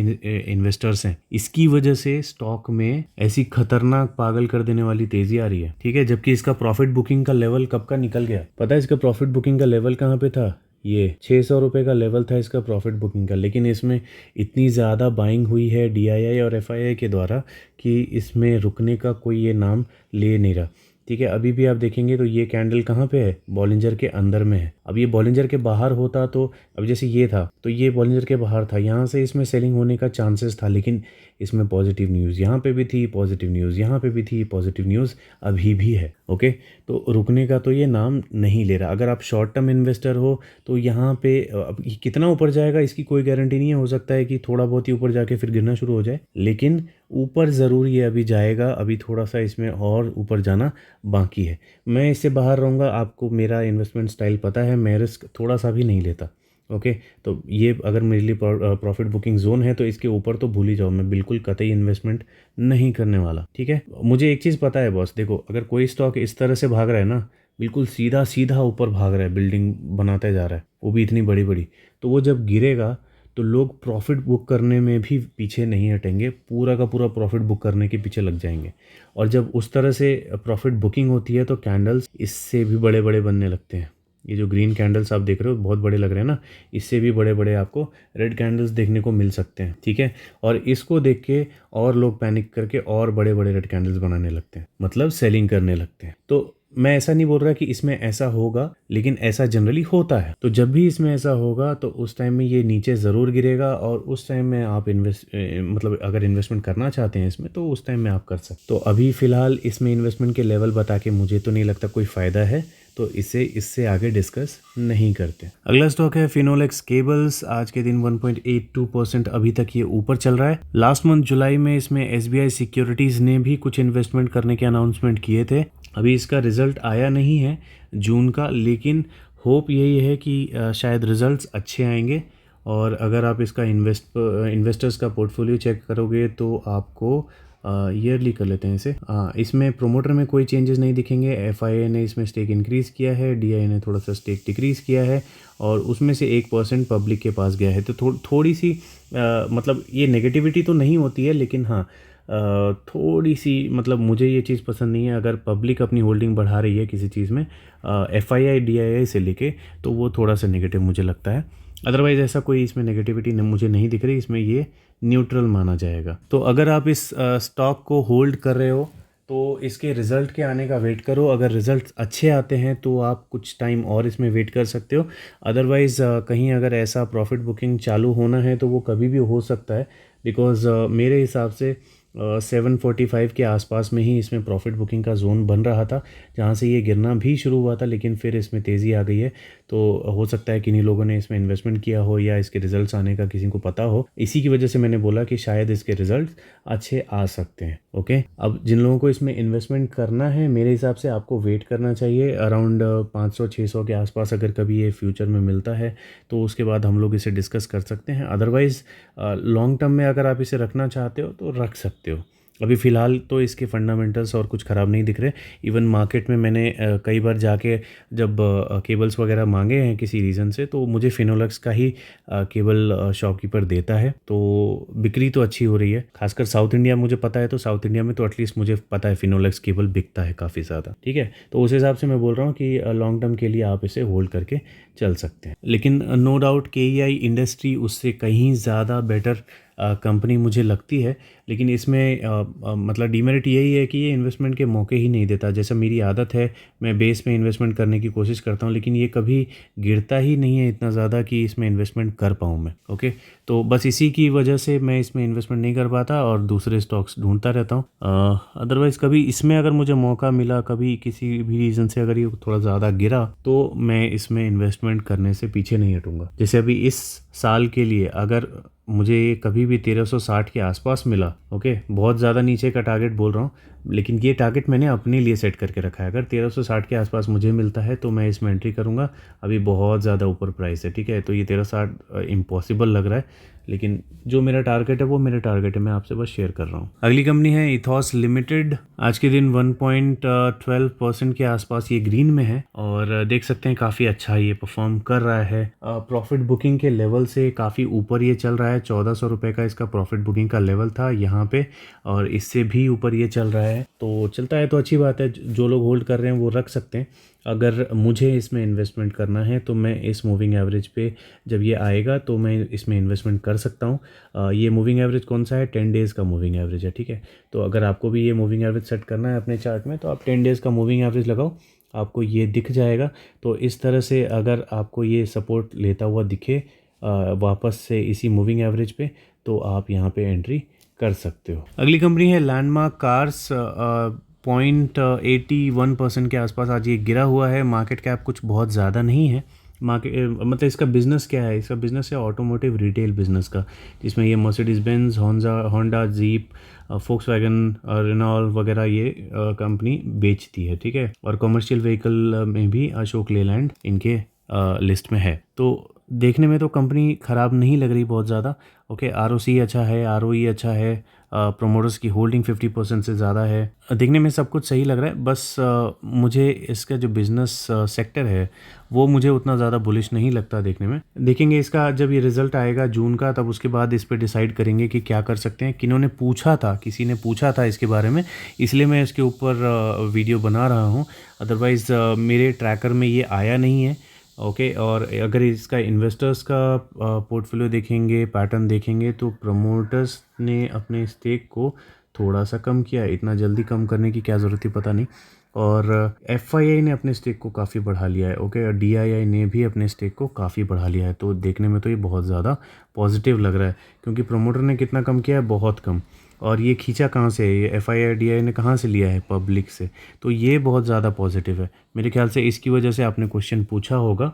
इन्वेस्टर्स हैं, इसकी वजह से स्टॉक में ऐसी खतरनाक पागल कर देने वाली तेज़ी आ रही है। ठीक है, जबकि इसका प्रॉफिट बुकिंग का लेवल कब का निकल गया पता है? इसका प्रॉफिट बुकिंग का लेवल कहाँ पे था? ये 600 रुपये का लेवल था इसका प्रॉफिट बुकिंग का, लेकिन इसमें इतनी ज़्यादा बाइंग हुई है DII और FII के द्वारा कि इसमें रुकने का कोई ये नाम ले नहीं रहा। ठीक है, अभी भी आप देखेंगे तो ये कैंडल कहाँ पे है? बॉलिंजर के अंदर में है। अब ये बॉलिंजर के बाहर होता तो, अब जैसे ये था तो ये बॉलिंजर के बाहर था, यहाँ से इसमें सेलिंग होने का चांसेस था, लेकिन इसमें पॉजिटिव न्यूज़ यहाँ पे भी थी, पॉजिटिव न्यूज़ यहाँ पे भी थी, पॉजिटिव न्यूज़ अभी भी है। ओके, तो रुकने का तो ये नाम नहीं ले रहा। अगर आप शॉर्ट टर्म इन्वेस्टर हो तो यहाँ पे अब कितना ऊपर जाएगा इसकी कोई गारंटी नहीं है। हो सकता है कि थोड़ा बहुत ही ऊपर जाके फिर गिरना शुरू हो जाए, लेकिन ऊपर ज़रूर ये अभी जाएगा। अभी थोड़ा सा इसमें और ऊपर जाना बाकी है। मैं इससे बाहर रहूँगा। आपको मेरा इन्वेस्टमेंट स्टाइल पता है, मैं रिस्क थोड़ा सा भी नहीं लेता। ओके, तो ये अगर मेरे लिए प्रॉफिट बुकिंग जोन है तो इसके ऊपर तो भूल ही जाओ, मैं बिल्कुल कतई इन्वेस्टमेंट नहीं करने वाला। ठीक है, मुझे एक चीज़ पता है बॉस, देखो अगर कोई स्टॉक इस तरह से भाग रहा है ना, बिल्कुल सीधा सीधा ऊपर भाग रहा है, बिल्डिंग बनाते जा रहा है, वो भी इतनी बड़ी बड़ी, तो वो जब गिरेगा तो लोग प्रॉफिट बुक करने में भी पीछे नहीं हटेंगे, पूरा का पूरा प्रॉफिट बुक करने के पीछे लग जाएंगे। और जब उस तरह से प्रॉफिट बुकिंग होती है तो कैंडल्स इससे भी बड़े बड़े बनने लगते हैं। ये जो ग्रीन कैंडल्स आप देख रहे हो बहुत बड़े लग रहे हैं ना, इससे भी बड़े बड़े आपको रेड कैंडल्स देखने को मिल सकते हैं। ठीक है, और इसको देख के और लोग पैनिक करके और बड़े बड़े रेड कैंडल्स बनाने लगते हैं, मतलब सेलिंग करने लगते हैं। तो मैं ऐसा नहीं बोल रहा कि इसमें ऐसा होगा, लेकिन ऐसा जनरली होता है। तो जब भी इसमें ऐसा होगा तो उस टाइम में ये नीचे ज़रूर गिरेगा, और उस टाइम में आप मतलब अगर इन्वेस्टमेंट करना चाहते हैं इसमें तो उस टाइम में आप कर सकते। तो अभी फ़िलहाल इसमें इन्वेस्टमेंट के लेवल बता के मुझे तो नहीं लगता कोई फ़ायदा है, तो इससे आगे डिस्कस नहीं करते। अगला स्टॉक है फिनोलेक्स केबल्स। आज के दिन 1.82% अभी तक ये ऊपर चल रहा है। लास्ट मंथ जुलाई में इसमें SBI सिक्योरिटीज़ ने भी कुछ इन्वेस्टमेंट करने के अनाउंसमेंट किए थे। अभी इसका रिज़ल्ट आया नहीं है जून का, लेकिन होप यही है कि शायद रिज़ल्ट्स अच्छे आएंगे। और अगर आप इसका इन्वेस्टर्स का पोर्टफोलियो चेक करोगे तो आपको ईयरली कर लेते हैं इसे। इसमें प्रोमोटर में कोई चेंजेस नहीं दिखेंगे। FIA ने इसमें स्टेक इंक्रीज़ किया है, DIA ने थोड़ा सा स्टेक डिक्रीज़ किया है, और उसमें से 1% पब्लिक के पास गया है। तो थोड़ी सी मतलब ये नेगेटिविटी तो नहीं होती है, लेकिन हाँ थोड़ी सी मतलब मुझे ये चीज़ पसंद नहीं है। अगर पब्लिक अपनी होल्डिंग बढ़ा रही है किसी चीज़ में FII DIA से लेके, तो वो थोड़ा सा नेगेटिव मुझे लगता है। अदरवाइज़ ऐसा कोई इसमें नेगेटिविटी मुझे नहीं दिख रही, इसमें ये न्यूट्रल माना जाएगा। तो अगर आप इस स्टॉक को होल्ड कर रहे हो तो इसके रिज़ल्ट के आने का वेट करो। अगर रिज़ल्ट अच्छे आते हैं तो आप कुछ टाइम और इसमें वेट कर सकते हो। अदरवाइज़ कहीं अगर ऐसा प्रॉफिट बुकिंग चालू होना है तो वो कभी भी हो सकता है, बिकॉज़ मेरे हिसाब से 745 के आसपास में ही इसमें प्रॉफिट बुकिंग का जोन बन रहा था, जहाँ से ये गिरना भी शुरू हुआ था, लेकिन फिर इसमें तेज़ी आ गई है। तो हो सकता है किन्हीं लोगों ने इसमें इन्वेस्टमेंट किया हो या इसके रिजल्ट्स आने का किसी को पता हो, इसी की वजह से मैंने बोला कि शायद इसके रिजल्ट्स अच्छे आ सकते हैं। ओके, अब जिन लोगों को इसमें इन्वेस्टमेंट करना है, मेरे हिसाब से आपको वेट करना चाहिए अराउंड 500-600 के आसपास। अगर कभी ये फ्यूचर में मिलता है तो उसके बाद हम लोग इसे डिस्कस कर सकते हैं। अदरवाइज़ लॉन्ग टर्म में अगर आप इसे रखना चाहते हो तो रख सकते हो। अभी फ़िलहाल तो इसके फंडामेंटल्स और कुछ ख़राब नहीं दिख रहे। इवन मार्केट में मैंने कई बार जाके जब केबल्स वगैरह मांगे हैं किसी रीज़न से, तो मुझे फिनोलेक्स का ही केबल शॉपकीपर देता है, तो बिक्री तो अच्छी हो रही है। खासकर साउथ इंडिया मुझे पता है, तो साउथ इंडिया में तो एटलीस्ट मुझे पता है फिनोलेक्स केबल बिकता है काफ़ी ज़्यादा। ठीक है, तो उस हिसाब से मैं बोल रहा हूँ कि लॉन्ग टर्म के लिए आप इसे होल्ड करके चल सकते हैं। लेकिन नो डाउट KEI इंडस्ट्री उससे कहीं ज़्यादा बेटर कंपनी मुझे लगती है। लेकिन इसमें मतलब डीमेरिट यही है कि ये इन्वेस्टमेंट के मौके ही नहीं देता। जैसा मेरी आदत है, मैं बेस में इन्वेस्टमेंट करने की कोशिश करता हूँ, लेकिन ये कभी गिरता ही नहीं है इतना ज़्यादा कि इसमें इन्वेस्टमेंट कर पाऊँ मैं। ओके, तो बस इसी की वजह से मैं इसमें इन्वेस्टमेंट नहीं कर पाता और दूसरे स्टॉक्स ढूंढता रहता हूँ। अदरवाइज़ कभी इसमें अगर मुझे मौका मिला, कभी किसी भी रीज़न से अगर ये थोड़ा ज़्यादा गिरा, तो मैं इसमें इन्वेस्टमेंट करने से पीछे नहीं हटूँगा। जैसे अभी इस साल के लिए अगर मुझे ये कभी भी 1360 के आसपास मिला, ओके, बहुत ज़्यादा नीचे का टारगेट बोल रहा हूँ, लेकिन ये टारगेट मैंने अपने लिए सेट करके रखा है। अगर 1360 के आसपास मुझे मिलता है तो मैं इसमें एंट्री करूँगा। अभी बहुत ज़्यादा ऊपर प्राइस है, ठीक है, तो ये 1360 इम्पॉसिबल लग रहा है, लेकिन जो मेरा टारगेट है वो मेरा टारगेट है, मैं आपसे बस शेयर कर रहा हूँ। अगली कंपनी है इथॉस लिमिटेड। आज के दिन 1.12% के आसपास ये ग्रीन में है और देख सकते हैं काफ़ी अच्छा ये परफॉर्म कर रहा है। प्रॉफिट बुकिंग के लेवल से काफ़ी ऊपर ये चल रहा है। 1400 रुपये का इसका प्रॉफिट बुकिंग का लेवल था यहाँ पे, और इससे भी ऊपर ये चल रहा है। तो चलता है तो अच्छी बात है, जो लोग होल्ड कर रहे हैं वो रख सकते हैं। अगर मुझे इसमें इन्वेस्टमेंट करना है तो मैं इस मूविंग एवरेज पे जब ये आएगा तो मैं इसमें इन्वेस्टमेंट कर सकता हूँ। ये मूविंग एवरेज कौन सा है? 10 डेज़ का मूविंग एवरेज है, ठीक है। तो अगर आपको भी ये मूविंग एवरेज सेट करना है अपने चार्ट में, तो आप 10 डेज़ का मूविंग एवरेज लगाओ, आपको ये दिख जाएगा। तो इस तरह से अगर आपको ये सपोर्ट लेता हुआ दिखे वापस से इसी मूविंग एवरेज पे, तो आप यहाँ पे एंट्री कर सकते हो। अगली कंपनी है लैंडमार्क कार्स। 0.81% के आसपास आज ये गिरा हुआ है। मार्केट कैप कुछ बहुत ज़्यादा नहीं है। मतलब इसका बिज़नेस क्या है? इसका बिज़नेस है ऑटोमोटिव रिटेल बिज़नेस का, जिसमें ये Mercedes Benz, Honda, Jeep, Volkswagen, Renault वगैरह ये कंपनी बेचती है, ठीक है। और कमर्शियल व्हीकल में भी अशोक लेलैंड इनके लिस्ट में है। तो देखने में तो कंपनी ख़राब नहीं लग रही बहुत ज़्यादा। ओके, आरओसी अच्छा है, आरओई अच्छा है, प्रोमोटर्स की होल्डिंग 50% से ज़्यादा है। देखने में सब कुछ सही लग रहा है, बस मुझे इसका जो बिज़नेस सेक्टर है वो मुझे उतना ज़्यादा बुलिश नहीं लगता देखने में। देखेंगे इसका जब ये रिज़ल्ट आएगा जून का, तब उसके बाद इस पर डिसाइड करेंगे कि क्या कर सकते हैं। किसी ने पूछा था इसके बारे में, इसलिए मैं इसके ऊपर वीडियो बना रहा हूँ। अदरवाइज़ मेरे ट्रैकर में ये आया नहीं है। ओके, और अगर इसका इन्वेस्टर्स का पोर्टफोलियो देखेंगे, पैटर्न देखेंगे, तो प्रमोटर्स ने अपने स्टेक को थोड़ा सा कम किया है। इतना जल्दी कम करने की क्या ज़रूरत थी पता नहीं। और एफआईआई ने अपने स्टेक को काफ़ी बढ़ा लिया है। ओके, और डीआईआई ने भी अपने स्टेक को काफ़ी बढ़ा लिया है। तो देखने में तो ये बहुत ज़्यादा पॉजिटिव लग रहा है, क्योंकि प्रमोटर ने कितना कम किया है? बहुत कम। और ये खींचा कहाँ से है? ये एफआईआई डीआई ने कहाँ से लिया है? पब्लिक से। तो ये बहुत ज़्यादा पॉजिटिव है मेरे ख्याल से। इसकी वजह से आपने क्वेश्चन पूछा होगा,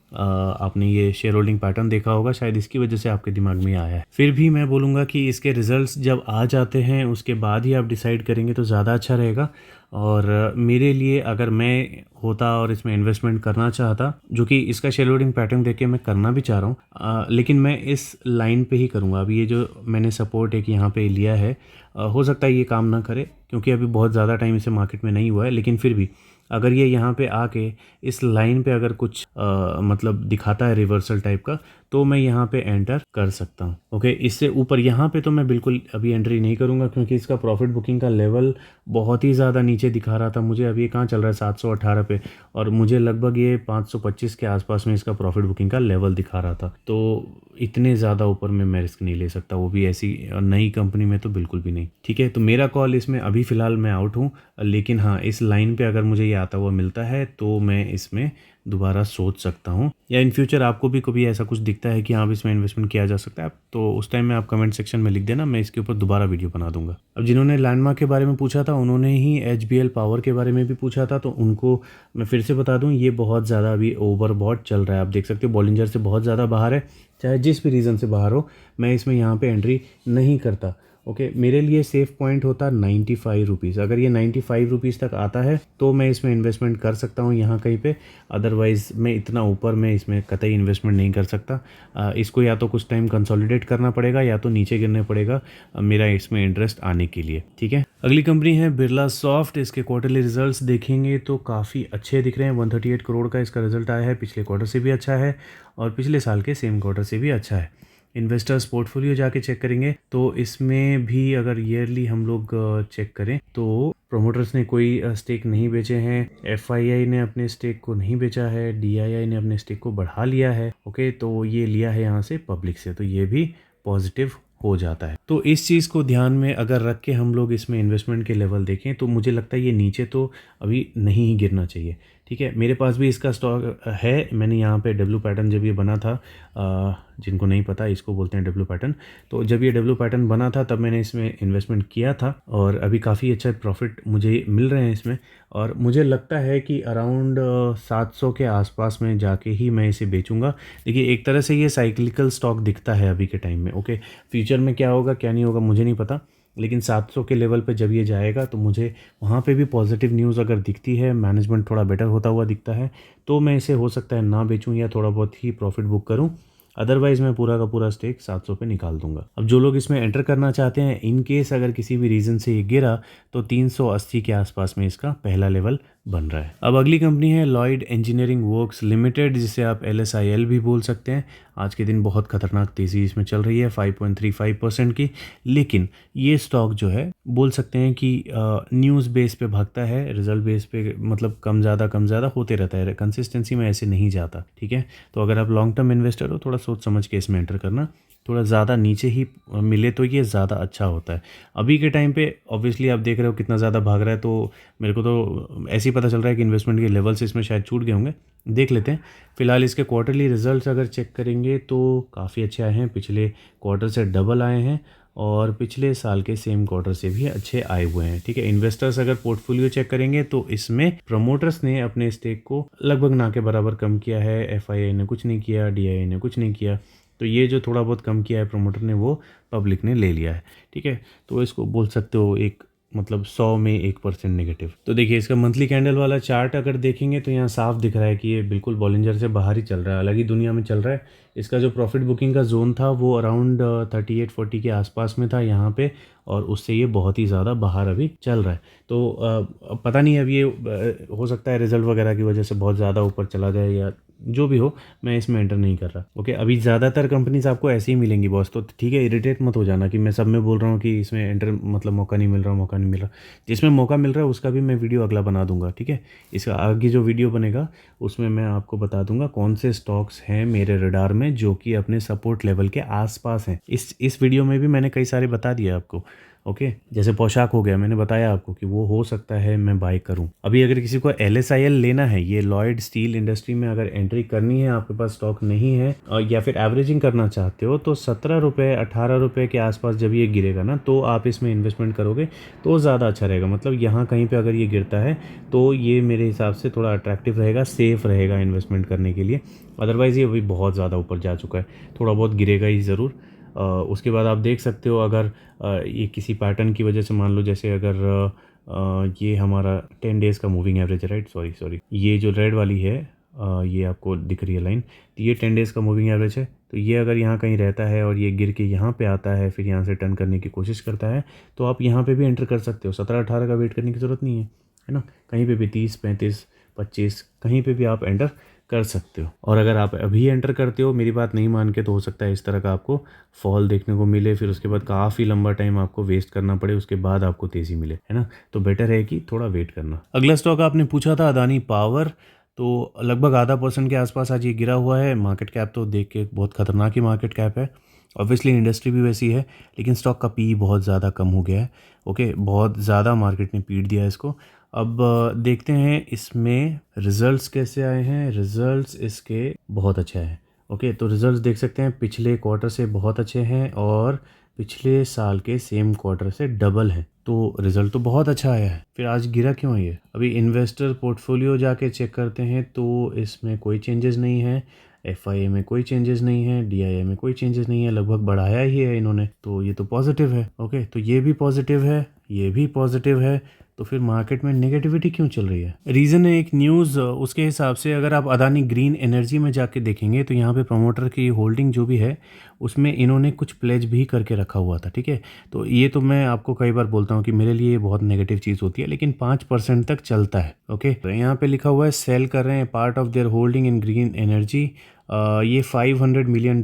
आपने ये शेयर होल्डिंग पैटर्न देखा होगा, शायद इसकी वजह से आपके दिमाग में आया है। फिर भी मैं बोलूँगा कि इसके रिजल्ट्स जब आ जाते हैं उसके बाद ही आप डिसाइड करेंगे तो ज़्यादा अच्छा रहेगा। और मेरे लिए अगर मैं होता और इसमें इन्वेस्टमेंट करना चाहता, जो कि इसका शेयर होल्डिंग पैटर्न देख के मैं करना भी चाह रहा हूँ, लेकिन मैं इस लाइन पे ही करूँगा। अभी ये जो मैंने सपोर्ट एक यहाँ पे लिया है, हो सकता है ये काम ना करे, क्योंकि अभी बहुत ज़्यादा टाइम इसे मार्केट में नहीं हुआ है। लेकिन फिर भी अगर ये यहाँ पे आके इस लाइन पे अगर कुछ मतलब दिखाता है रिवर्सल टाइप का, तो मैं यहाँ पे एंटर कर सकता हूँ। ओके, इससे ऊपर यहाँ पे तो मैं बिल्कुल अभी एंट्री नहीं करूँगा, क्योंकि इसका प्रॉफिट बुकिंग का लेवल बहुत ही ज़्यादा नीचे दिखा रहा था मुझे। अभी ये कहाँ चल रहा है? 718 पे, और मुझे लगभग ये 525 के आसपास में इसका प्रॉफिट बुकिंग का लेवल दिखा रहा था। तो इतने ज़्यादा ऊपर में मैं रिस्क नहीं ले सकता, वो भी ऐसी नई कंपनी में तो बिल्कुल भी नहीं, ठीक है। तो मेरा कॉल इसमें अभी फ़िलहाल मैं आउट हूँ। लेकिन हाँ, इस लाइन पे अगर मुझे ये आता हुआ मिलता है तो मैं इसमें दोबारा सोच सकता हूँ, या इन फ्यूचर आपको भी कभी ऐसा कुछ दिखता है कि हाँ इसमें इन्वेस्टमेंट किया जा सकता है, तो उस टाइम में आप कमेंट सेक्शन में लिख देना, मैं इसके ऊपर दोबारा वीडियो बना दूंगा। अब जिन्होंने लैंडमार्क के बारे में पूछा था उन्होंने ही HBL पावर के बारे में भी पूछा था, तो उनको मैं फिर से बता दूँ, ये बहुत ज़्यादा अभी ओवरबॉट चल रहा है। आप देख सकते हो बॉलिंजर से बहुत ज़्यादा बाहर है, चाहे जिस भी रीज़न से बाहर हो, मैं इसमें यहाँ पर एंट्री नहीं करता। ओके, मेरे लिए सेफ़ पॉइंट होता 95 रुपीज़। अगर ये 95 रुपीज़ तक आता है तो मैं इसमें इन्वेस्टमेंट कर सकता हूँ यहाँ कहीं पे। अदरवाइज़ मैं इतना ऊपर में इसमें कतई इन्वेस्टमेंट नहीं कर सकता। इसको या तो कुछ टाइम कंसोलिडेट करना पड़ेगा या तो नीचे गिरने पड़ेगा मेरा इसमें इंटरेस्ट आने के लिए, ठीक है। अगली कंपनी है बिरला सॉफ्ट। इसके क्वार्टरली रिजल्ट्स देखेंगे तो काफ़ी अच्छे दिख रहे हैं। 138 करोड़ का इसका रिजल्ट आया है, पिछले क्वार्टर से भी अच्छा है और पिछले साल के सेम क्वार्टर से भी अच्छा है। इन्वेस्टर्स पोर्टफोलियो जाके चेक करेंगे तो इसमें भी अगर ईयरली हम लोग चेक करें तो प्रोमोटर्स ने कोई स्टेक नहीं बेचे हैं, एफआईआई ने अपने स्टेक को नहीं बेचा है, डीआईआई ने अपने स्टेक को बढ़ा लिया है। ओके, तो ये लिया है यहाँ से पब्लिक से, तो ये भी पॉजिटिव हो जाता है। तो इस चीज़ को ध्यान में अगर रख के हम लोग इसमें इन्वेस्टमेंट के लेवल देखें तो मुझे लगता है ये नीचे तो अभी नहीं ही गिरना चाहिए। ठीक है, मेरे पास भी इसका स्टॉक है। मैंने यहाँ पे डब्ल्यू पैटर्न जब ये बना था, जिनको नहीं पता इसको बोलते हैं डब्ल्यू पैटर्न, तो जब ये डब्ल्यू पैटर्न बना था तब मैंने इसमें इन्वेस्टमेंट किया था और अभी काफ़ी अच्छा प्रॉफिट मुझे मिल रहे हैं इसमें। और मुझे लगता है कि अराउंड 700 के आसपास में जाके ही मैं इसे बेचूंगा। देखिए, एक तरह से ये साइक्लिकल स्टॉक दिखता है अभी के टाइम में। ओके, फ्यूचर में क्या होगा क्या नहीं होगा मुझे नहीं पता, लेकिन 700 के लेवल पे जब ये जाएगा तो मुझे वहाँ पे भी पॉजिटिव न्यूज़ अगर दिखती है, मैनेजमेंट थोड़ा बेटर होता हुआ दिखता है, तो मैं इसे हो सकता है ना बेचूं या थोड़ा बहुत ही प्रॉफिट बुक करूं। अदरवाइज़ मैं पूरा का पूरा स्टेक 700 पे निकाल दूंगा। अब जो लोग इसमें एंटर करना चाहते हैं, इन केस अगर किसी भी रीज़न से ये गिरा तो 380 के आसपास में इसका पहला लेवल बन रहा है। अब अगली कंपनी है लॉयड इंजीनियरिंग वर्क्स लिमिटेड, जिसे आप LSIL भी बोल सकते हैं। आज के दिन बहुत खतरनाक तेज़ी इसमें चल रही है 5.35% की, लेकिन ये स्टॉक जो है बोल सकते हैं कि न्यूज़ बेस पे भागता है, रिजल्ट बेस पे मतलब कम ज़्यादा होते रहता है, कंसिस्टेंसी में ऐसे नहीं जाता। ठीक है, तो अगर आप लॉन्ग टर्म इन्वेस्टर हो, थोड़ा सोच समझ के इसमें एंटर करना। थोड़ा ज़्यादा नीचे ही मिले तो ये ज़्यादा अच्छा होता है। अभी के टाइम पे ऑब्वियसली आप देख रहे हो कितना ज़्यादा भाग रहा है, तो मेरे को तो ऐसे ही पता चल रहा है कि इन्वेस्टमेंट के लेवल्स इसमें शायद छूट गए होंगे। देख लेते हैं। फिलहाल इसके क्वार्टरली रिजल्ट्स अगर चेक करेंगे तो काफ़ी अच्छे आए हैं, पिछले क्वार्टर से डबल आए हैं और पिछले साल के सेम क्वार्टर से भी अच्छे आए हुए हैं। ठीक है, इन्वेस्टर्स अगर पोर्टफोलियो चेक करेंगे तो इसमें प्रमोटर्स ने अपने स्टेक को लगभग ना के बराबर कम किया है, FII ने कुछ नहीं किया, DII ने कुछ नहीं किया, तो ये जो थोड़ा बहुत कम किया है प्रमोटर ने वो पब्लिक ने ले लिया है। ठीक है, तो इसको बोल सकते हो एक मतलब 100 में 1% नेगेटिव। तो देखिए, इसका मंथली कैंडल वाला चार्ट अगर देखेंगे तो यहाँ साफ दिख रहा है कि ये बिल्कुल बॉलिंजर से बाहर ही चल रहा है, अलग ही दुनिया में चल रहा है। इसका जो प्रॉफिट बुकिंग का जोन था वो अराउंड 38-40 के आसपास में था यहाँ पे, और उससे ये बहुत ही ज़्यादा बाहर अभी चल रहा है। तो पता नहीं, अब ये हो सकता है रिजल्ट वगैरह की वजह से बहुत ज़्यादा ऊपर चला जाए या जो भी हो, मैं इसमें एंटर नहीं कर रहा। ओके, अभी ज़्यादातर कंपनीज आपको ऐसे ही मिलेंगी बॉस, तो ठीक है, इरिटेट मत हो जाना कि मैं सब में बोल रहा हूँ कि इसमें एंटर मतलब मौका नहीं मिल रहा। जिसमें मौका मिल रहा है उसका भी मैं वीडियो अगला बना दूंगा। ठीक है, इसका आगे जो वीडियो बनेगा उसमें मैं आपको बता दूंगा कौन से स्टॉक्स हैं मेरे रडार में जो कि अपने सपोर्ट लेवल के आसपास हैं। इस वीडियो में भी मैंने कई सारे बता दिए आपको। ओके, जैसे पोशाक हो गया, मैंने बताया आपको कि वो हो सकता है मैं बाय करूं। अभी अगर किसी को LSIL लेना है, ये लॉयड स्टील इंडस्ट्री में अगर एंट्री करनी है, आपके पास स्टॉक नहीं है या फिर एवरेजिंग करना चाहते हो, तो 17 रुपये 18 रुपये के आसपास जब ये गिरेगा ना, तो आप इसमें इन्वेस्टमेंट करोगे तो ज़्यादा अच्छा रहेगा। मतलब यहाँ कहीं पर अगर ये गिरता है तो ये मेरे हिसाब से थोड़ा अट्रैक्टिव रहेगा, सेफ़ रहेगा इन्वेस्टमेंट करने के लिए। अदरवाइज़ ये अभी बहुत ज़्यादा ऊपर जा चुका है, थोड़ा बहुत गिरेगा ही ज़रूर। उसके बाद आप देख सकते हो अगर ये किसी पैटर्न की वजह से, मान लो जैसे अगर ये हमारा 10 डेज़ का मूविंग एवरेज है, राइट, सॉरी ये जो रेड वाली है, ये आपको दिख रही है लाइन, तो ये 10 डेज़ का मूविंग एवरेज है। तो ये अगर यहाँ कहीं रहता है और ये गिर के यहाँ पे आता है, फिर यहाँ से टर्न करने की कोशिश करता है, तो आप यहाँ पे भी एंटर कर सकते हो। 17-18 का वेट करने की ज़रूरत नहीं है ना, कहीं पे भी 30, 35, 25 कहीं पे भी आप एंटर कर सकते हो। और अगर आप अभी एंटर करते हो, मेरी बात नहीं मान के, तो हो सकता है इस तरह का आपको फॉल देखने को मिले, फिर उसके बाद काफ़ी लंबा टाइम आपको वेस्ट करना पड़े, उसके बाद आपको तेज़ी मिले, है ना। तो बेटर है कि थोड़ा वेट करना। अगला स्टॉक आपने पूछा था अदानी पावर, तो लगभग आधा % के आसपास आज ये गिरा हुआ है। मार्केट कैप तो देख के बहुत खतरनाक ही मार्केट कैप है, ऑब्वियसली इंडस्ट्री भी वैसी है, लेकिन स्टॉक का पी बहुत ज़्यादा कम हो गया है। ओके, बहुत ज़्यादा मार्केट ने पीट दिया है इसको। अब देखते हैं इसमें रिजल्ट्स कैसे आए हैं। रिजल्ट्स इसके बहुत अच्छे हैं। ओके, तो रिजल्ट्स देख सकते हैं पिछले क्वार्टर से बहुत अच्छे हैं और पिछले साल के सेम क्वार्टर से डबल हैं, तो रिजल्ट तो बहुत अच्छा आया है। फिर आज गिरा क्यों है ये? अभी इन्वेस्टर पोर्टफोलियो जाके चेक करते हैं तो इसमें कोई चेंजेस नहीं है, FII में कोई चेंजेस नहीं है, DII में कोई चेंजेस नहीं है, लगभग बढ़ाया ही है इन्होंने, तो ये तो पॉजिटिव है। ओके, तो ये भी पॉजिटिव है, ये भी पॉजिटिव है, तो फिर मार्केट में नेगेटिविटी क्यों चल रही है? रीज़न है एक न्यूज़, उसके हिसाब से अगर आप अदानी ग्रीन एनर्जी में जाके देखेंगे तो यहाँ पे प्रमोटर की होल्डिंग जो भी है उसमें इन्होंने कुछ प्लेज भी करके रखा हुआ था। ठीक है, तो ये तो मैं आपको कई बार बोलता हूँ कि मेरे लिए ये बहुत नेगेटिव चीज़ होती है, लेकिन 5% तक चलता है। ओके, तो यहाँ पे लिखा हुआ है सेल कर रहे हैं part of their holding in green energy ये $500 मिलियन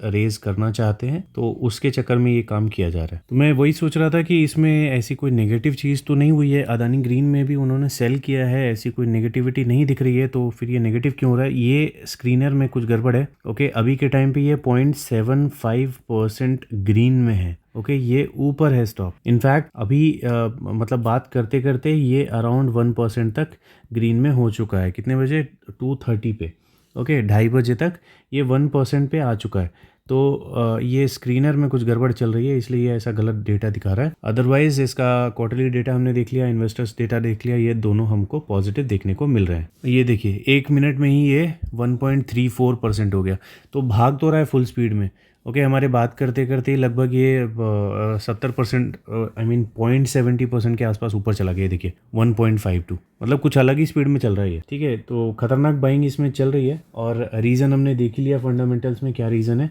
रेज करना चाहते हैं, तो उसके चक्कर में ये काम किया जा रहा है। तो मैं वही सोच रहा था कि इसमें ऐसी कोई नेगेटिव चीज़ तो नहीं हुई है। अदानी ग्रीन में भी उन्होंने सेल किया है, ऐसी कोई नेगेटिविटी नहीं दिख रही है, तो फिर ये नेगेटिव क्यों हो रहा है? ये स्क्रीनर में कुछ गड़बड़ है। ओके, अभी के टाइम पे ये 0.75% ग्रीन में है। ओके, ये ऊपर है स्टॉक। इनफैक्ट अभी मतलब बात करते करते ये अराउंड 1% तक ग्रीन में हो चुका है। कितने बजे? 2:30 पे। ओके, 2:30 बजे तक ये 1% पे आ चुका है। तो ये स्क्रीनर में कुछ गड़बड़ चल रही है, इसलिए ये ऐसा गलत डेटा दिखा रहा है। अदरवाइज इसका क्वार्टरली डेटा हमने देख लिया, इन्वेस्टर्स डेटा देख लिया, ये दोनों हमको पॉजिटिव देखने को मिल रहे हैं। ये देखिए 1 मिनट में ही ये 1.34% हो गया, तो भाग तो रहा है फुल स्पीड में। ओके, हमारे बात करते करते ही लगभग ये 70% आई मीन 0.70% के आसपास ऊपर चला गया। देखिए 1.52, मतलब कुछ अलग ही स्पीड में चल रहा है ये। ठीक है, तो खतरनाक बाइंग इसमें चल रही है। और रीज़न हमने देख ही लिया फंडामेंटल्स में क्या रीज़न है।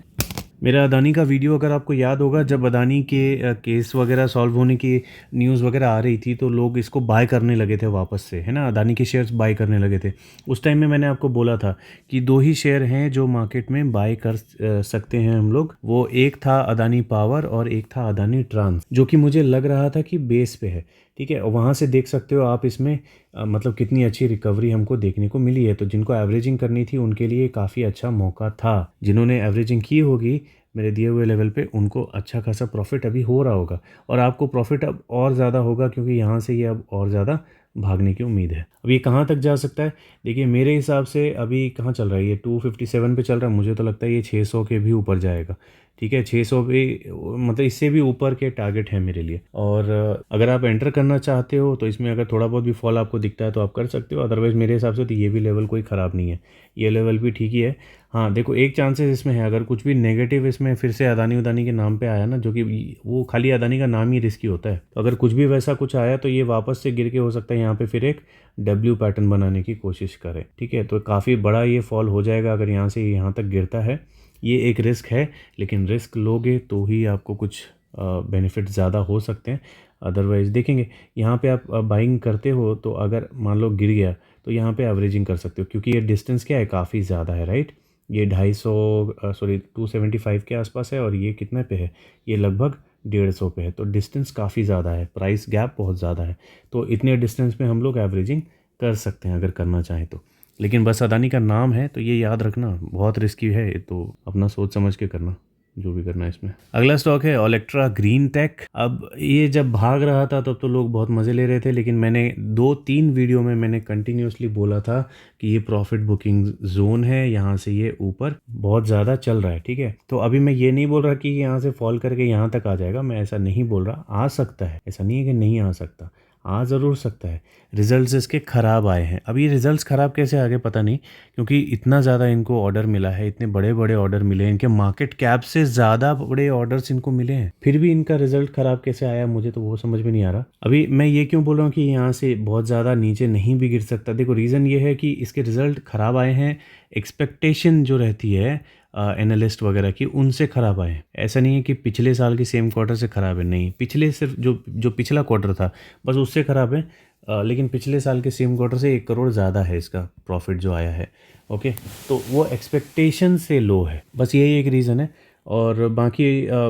मेरा अदानी का वीडियो अगर आपको याद होगा, जब अदानी के केस वगैरह सॉल्व होने की न्यूज़ वगैरह आ रही थी, तो लोग इसको बाय करने लगे थे वापस से, है ना, अदानी के शेयर्स बाय करने लगे थे। उस टाइम में मैंने आपको बोला था कि 2 ही शेयर हैं जो मार्केट में बाय कर सकते हैं हम लोग। वो एक था अदानी पावर और एक था अदानी ट्रांस, जो कि मुझे लग रहा था कि बेस पे है। ठीक है, वहाँ से देख सकते हो आप इसमें मतलब कितनी अच्छी रिकवरी हमको देखने को मिली है। तो जिनको एवरेजिंग करनी थी उनके लिए काफ़ी अच्छा मौका था। जिन्होंने एवरेजिंग की होगी मेरे दिए हुए लेवल पे, उनको अच्छा खासा प्रॉफिट अभी हो रहा होगा, और आपको प्रॉफिट अब और ज़्यादा होगा, क्योंकि यहाँ से ये अब और ज़्यादा भागने की उम्मीद है। अब ये कहाँ तक जा सकता है? देखिए मेरे हिसाब से अभी कहाँ चल रहा है, ये 257 पे चल रहा है। मुझे तो लगता है ये 600 के भी ऊपर जाएगा। ठीक है, 600 पे, मतलब इससे भी ऊपर के टारगेट है मेरे लिए। और अगर आप एंटर करना चाहते हो तो इसमें अगर थोड़ा बहुत भी फॉल आपको दिखता है तो आप कर सकते हो। अदरवाइज़ मेरे हिसाब से तो ये भी लेवल कोई ख़राब नहीं है, ये लेवल भी ठीक ही है। हाँ देखो, एक चांसेस इसमें है, अगर कुछ भी नेगेटिव इसमें फिर से अदानी के नाम पे आया ना, जो कि वो खाली अदानी का नाम ही रिस्की होता है, तो अगर कुछ भी वैसा कुछ आया तो ये वापस से गिर के हो सकता है यहाँ पे फिर एक डब्ल्यू पैटर्न बनाने की कोशिश करे। ठीक है, तो काफ़ी बड़ा ये फॉल हो जाएगा अगर यहाँ से यहाँ तक गिरता है। ये एक रिस्क है, लेकिन रिस्क लोगे तो ही आपको कुछ बेनिफिट ज़्यादा हो सकते हैं। अदरवाइज़ देखेंगे यहाँ पे आप बाइंग करते हो तो अगर मान लो गिर गया तो यहाँ पे एवरेजिंग कर सकते हो, क्योंकि ये डिस्टेंस क्या है, काफ़ी ज़्यादा है, राइट। ये 250 के आसपास है, और ये कितने पे है, ये लगभग 150 पे है। तो डिस्टेंस काफ़ी ज़्यादा है, प्राइस गैप बहुत ज़्यादा है। तो इतने डिस्टेंस में हम लोग एवरेजिंग कर सकते हैं अगर करना चाहें तो। लेकिन बस अदानी का नाम है तो ये याद रखना बहुत रिस्की है, तो अपना सोच समझ के करना जो भी करना है इसमें। अगला स्टॉक है ओलेक्ट्रा ग्रीन टेक। अब ये जब भाग रहा था तब तो लोग बहुत मज़े ले रहे थे, लेकिन मैंने 2-3 वीडियो में मैंने कंटिन्यूसली बोला था कि ये प्रॉफिट बुकिंग जोन है, यहाँ से ये ऊपर बहुत ज़्यादा चल रहा है। ठीक है, तो अभी मैं ये नहीं बोल रहा कि यहाँ से फॉल करके यहाँ तक आ जाएगा, मैं ऐसा नहीं बोल रहा। आ सकता है, ऐसा नहीं है कि नहीं आ सकता, आ ज़रूर सकता है। रिजल्ट्स इसके ख़राब आए हैं। अब ये रिजल्ट्स ख़राब कैसे आ गए पता नहीं, क्योंकि इतना ज़्यादा इनको ऑर्डर मिला है, इतने बड़े बड़े ऑर्डर मिले हैं, इनके मार्केट कैप से ज़्यादा बड़े ऑर्डर्स इनको मिले हैं, फिर भी इनका रिजल्ट ख़राब कैसे आया मुझे तो वो समझ में नहीं आ रहा। अभी मैं ये क्यों बोल रहा हूँ कि यहाँ से बहुत ज़्यादा नीचे नहीं भी गिर सकता। देखो रीज़न ये है कि इसके रिज़ल्ट ख़राब आए हैं, एक्सपेक्टेशन जो रहती है एनालिस्ट वगैरह की, उनसे ख़राब आए हैं। ऐसा नहीं है कि पिछले साल की सेम क्वार्टर से ख़राब है, नहीं, पिछले सिर्फ जो पिछला क्वार्टर था बस उससे ख़राब है। लेकिन पिछले साल के सेम क्वार्टर से 1 करोड़ ज़्यादा है इसका प्रॉफिट जो आया है। ओके, तो वो एक्सपेक्टेशन से लो है, बस यही एक रीज़न है। और बाकी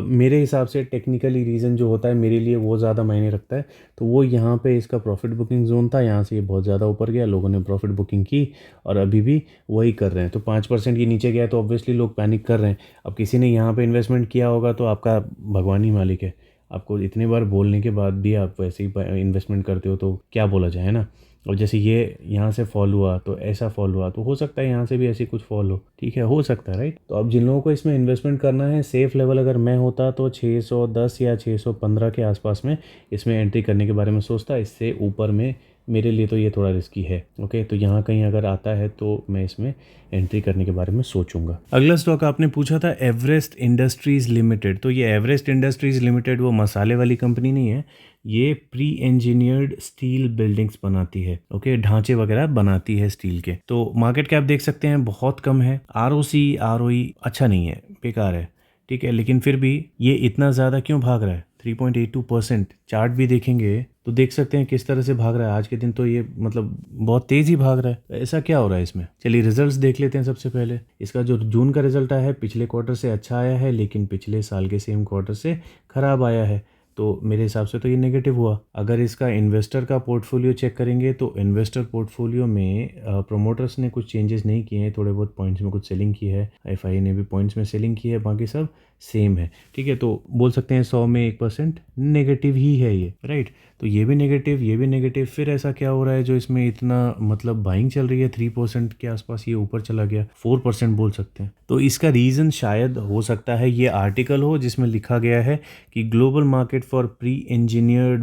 मेरे हिसाब से टेक्निकली रीज़न जो होता है मेरे लिए वो ज़्यादा मायने रखता है। तो वो यहाँ पे इसका प्रॉफिट बुकिंग जोन था, यहाँ से ये बहुत ज़्यादा ऊपर गया, लोगों ने प्रॉफिट बुकिंग की और अभी भी वही कर रहे हैं। तो 5% के नीचे गया तो ऑब्वियसली लोग पैनिक कर रहे हैं। अब किसी ने यहाँ पे इन्वेस्टमेंट किया होगा तो आपका भगवान ही मालिक है, आपको इतने बार बोलने के बाद भी आप वैसे ही इन्वेस्टमेंट करते हो तो क्या बोला जाए, है ना। और जैसे ये यहाँ से फॉल हुआ तो ऐसा फॉल हुआ, तो हो सकता है यहाँ से भी ऐसी कुछ फॉल हो। ठीक है, हो सकता है, राइट। तो अब जिन लोगों को इसमें इन्वेस्टमेंट करना है, सेफ़ लेवल अगर मैं होता तो 610 या 615 के आसपास में इसमें एंट्री करने के बारे में सोचता। इससे ऊपर में मेरे लिए तो ये थोड़ा रिस्की है। ओके, तो यहाँ कहीं अगर आता है तो मैं इसमें एंट्री करने के बारे में सोचूंगा। अगला स्टॉक आपने पूछा था एवरेस्ट इंडस्ट्रीज़ लिमिटेड। तो ये एवरेस्ट इंडस्ट्रीज़ लिमिटेड वो मसाले वाली कंपनी नहीं है, ये प्री इंजीनियर्ड स्टील बिल्डिंग्स बनाती है। ओके, ढांचे वगैरह बनाती है स्टील के। तो मार्केट कैप देख सकते हैं बहुत कम है, ROC ROE अच्छा नहीं है, बेकार है। ठीक है, लेकिन फिर भी ये इतना ज़्यादा क्यों भाग रहा है? 3.82%। चार्ट भी देखेंगे तो देख सकते हैं किस तरह से भाग रहा है। आज के दिन तो ये मतलब बहुत तेज़ी भाग रहा है। ऐसा क्या हो रहा है इसमें? चलिए रिजल्ट्स देख लेते हैं। सबसे पहले इसका जो जून का रिजल्ट आया है पिछले क्वार्टर से अच्छा आया है, लेकिन पिछले साल के सेम क्वार्टर से ख़राब आया है। तो मेरे हिसाब से तो ये नेगेटिव हुआ। अगर इसका इन्वेस्टर का पोर्टफोलियो चेक करेंगे तो इन्वेस्टर पोर्टफोलियो में प्रोमोटर्स ने कुछ चेंजेस नहीं किए हैं। थोड़े बहुत पॉइंट्स में कुछ सेलिंग की है, एफआईए ने भी पॉइंट्स में सेलिंग की है, बाकी सब सेम है। ठीक है, तो बोल सकते हैं 100 में 1% नेगेटिव ही है ये, राइट। तो ये भी नेगेटिव, ये भी नेगेटिव। फिर ऐसा क्या हो रहा है जो इसमें इतना मतलब बाइंग चल रही है? 3% के आसपास ये ऊपर चला गया, 4% बोल सकते हैं। तो इसका रीज़न शायद हो सकता है ये आर्टिकल हो जिसमें लिखा गया है कि global market for pre engineered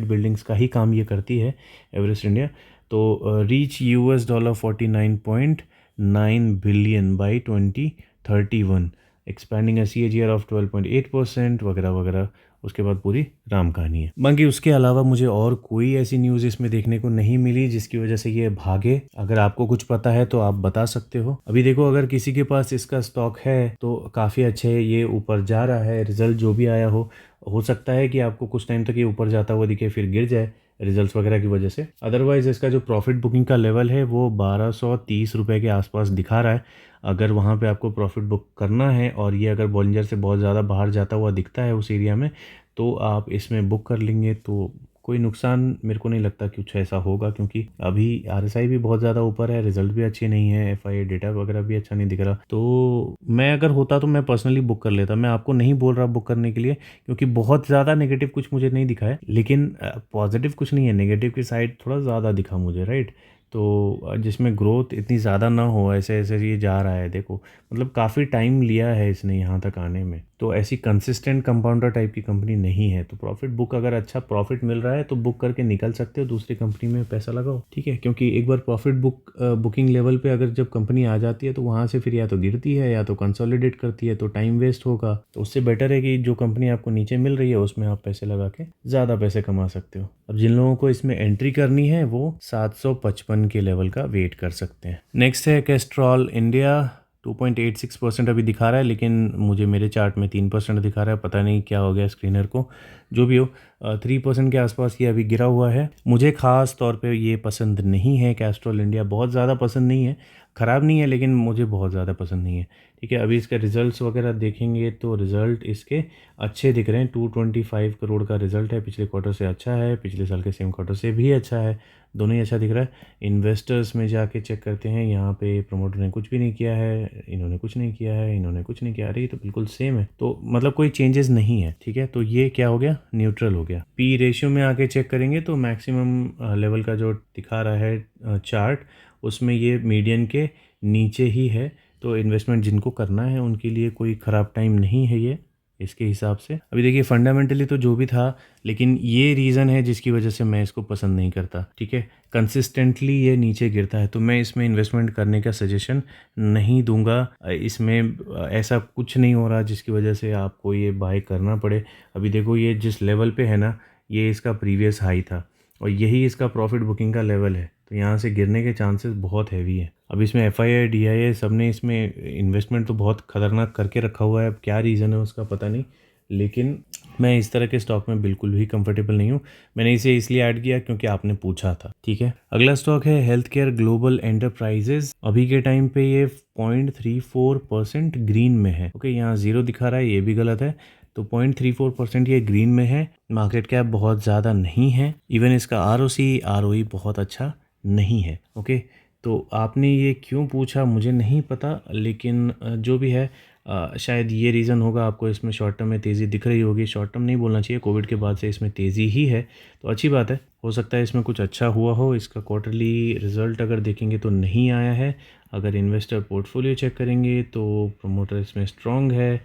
buildings का ही काम ये करती है एवरेस्ट इंडिया। तो reach $49.9 billion by 2031, expanding a CAGR of 12.8% वगैरह वगैरह। उसके बाद पूरी राम कहानी है। बाकी उसके अलावा मुझे और कोई ऐसी न्यूज़ इसमें देखने को नहीं मिली जिसकी वजह से ये भागे। अगर आपको कुछ पता है तो आप बता सकते हो। अभी देखो, अगर किसी के पास इसका स्टॉक है तो काफ़ी अच्छे, ये ऊपर जा रहा है। रिजल्ट जो भी आया हो सकता है कि आपको कुछ टाइम तक ये ऊपर जाता हुआ दिखे, फिर गिर जाए रिजल्ट्स वगैरह की वजह से। अदरवाइज़ इसका जो प्रॉफिट बुकिंग का लेवल है वो 1230 रुपये के आसपास दिखा रहा है। अगर वहाँ पे आपको प्रॉफिट बुक करना है और ये अगर बॉलिंजर से बहुत ज़्यादा बाहर जाता हुआ दिखता है उस एरिया में, तो आप इसमें बुक कर लेंगे तो कोई नुकसान मेरे को नहीं लगता कि कुछ ऐसा होगा, क्योंकि अभी RSI भी बहुत ज़्यादा ऊपर है, रिजल्ट भी अच्छे नहीं है, एफआईए डेटा वगैरह भी अच्छा नहीं दिख रहा। तो मैं अगर होता तो मैं पर्सनली बुक कर लेता। मैं आपको नहीं बोल रहा बुक करने के लिए, क्योंकि बहुत ज़्यादा नेगेटिव कुछ मुझे नहीं दिखा है, लेकिन पॉजिटिव कुछ नहीं है, नेगेटिव की साइड थोड़ा ज़्यादा दिखा मुझे, राइट। तो जिसमें ग्रोथ इतनी ज़्यादा ना हो, ऐसे ऐसे ये जा रहा है। देखो मतलब काफ़ी टाइम लिया है इसने यहाँ तक आने में, तो ऐसी कंसिस्टेंट कंपाउंडर टाइप की कंपनी नहीं है। तो प्रॉफिट बुक, अगर अच्छा प्रॉफिट मिल रहा है तो बुक करके निकल सकते हो, दूसरी कंपनी में पैसा लगाओ, ठीक है। क्योंकि एक बार प्रॉफिट बुकिंग लेवल पे अगर जब कंपनी आ जाती है तो वहाँ से फिर या तो गिरती है या तो कंसोलिडेट करती है, तो टाइम वेस्ट होगा। तो उससे बेटर है कि जो कंपनी आपको नीचे मिल रही है उसमें आप पैसे लगा के ज़्यादा पैसे कमा सकते हो। अब जिन लोगों को इसमें एंट्री करनी है वो 755 के लेवल का वेट कर सकते हैं। नेक्स्ट है कैस्ट्रॉल इंडिया। 2.86% अभी दिखा रहा है, लेकिन मुझे मेरे चार्ट में 3% दिखा रहा है। पता नहीं क्या हो गया स्क्रीनर को, जो भी हो। 3% के आसपास ये अभी गिरा हुआ है। मुझे ख़ास तौर पे ये पसंद नहीं है, कैस्ट्रॉल इंडिया बहुत ज़्यादा पसंद नहीं है। ख़राब नहीं है लेकिन मुझे बहुत ज़्यादा पसंद नहीं है, ठीक है। अभी इसके रिजल्ट्स वगैरह देखेंगे तो रिज़ल्ट इसके अच्छे दिख रहे हैं। 225 करोड़ का रिजल्ट है, पिछले क्वार्टर से अच्छा है, पिछले साल के सेम क्वार्टर से भी अच्छा है, दोनों ही अच्छा दिख रहा है। इन्वेस्टर्स में जाके चेक करते हैं, यहाँ पे प्रमोटर ने कुछ भी नहीं किया है, इन्होंने कुछ नहीं किया है, इन्होंने कुछ नहीं किया। अरे ये तो बिल्कुल सेम है, तो मतलब कोई चेंजेस नहीं है, ठीक है। तो ये क्या हो गया, न्यूट्रल हो गया। पी रेशियो में आके चेक करेंगे तो मैक्सिमम लेवल का जो दिखा रहा है चार्ट, उसमें ये मीडियन के नीचे ही है। तो इन्वेस्टमेंट जिनको करना है उनके लिए कोई ख़राब टाइम नहीं है ये इसके हिसाब से। अभी देखिए फंडामेंटली तो जो भी था, लेकिन ये रीज़न है जिसकी वजह से मैं इसको पसंद नहीं करता, ठीक है। कंसिस्टेंटली ये नीचे गिरता है तो मैं इसमें इन्वेस्टमेंट करने का सजेशन नहीं दूंगा। इसमें ऐसा कुछ नहीं हो रहा जिसकी वजह से आपको ये बाय करना पड़े। अभी देखो ये जिस लेवल पे है ना, ये इसका प्रीवियस हाई था और यही इसका प्रॉफिट बुकिंग का लेवल है, तो यहाँ से गिरने के चांसेस बहुत हैवी है। अब इसमें FII DII सब ने इसमें इन्वेस्टमेंट तो बहुत ख़तरनाक करके रखा हुआ है। अब क्या रीज़न है उसका पता नहीं, लेकिन मैं इस तरह के स्टॉक में बिल्कुल भी कंफर्टेबल नहीं हूँ। मैंने इसे इसलिए ऐड किया क्योंकि आपने पूछा था, ठीक है। अगला स्टॉक है हेल्थ केयर ग्लोबल एंटरप्राइजेज। अभी के टाइम पे ये 0.34% ग्रीन में है, ओके। यहाँ 0 दिखा रहा है, ये भी गलत है। तो 0.34% ये ग्रीन में है। मार्केट कैप बहुत ज़्यादा नहीं है, इवन इसका ROC ROE बहुत अच्छा नहीं है, ओके। तो आपने ये क्यों पूछा मुझे नहीं पता, लेकिन जो भी है शायद ये रीज़न होगा। आपको इसमें शॉर्ट टर्म में तेज़ी दिख रही होगी, शॉर्ट टर्म नहीं बोलना चाहिए, कोविड के बाद से इसमें तेज़ी ही है, तो अच्छी बात है। हो सकता है इसमें कुछ अच्छा हुआ हो। इसका क्वार्टरली रिजल्ट अगर देखेंगे तो नहीं आया है। अगर इन्वेस्टर पोर्टफोलियो चेक करेंगे तो प्रोमोटर इसमें स्ट्रॉन्ग है,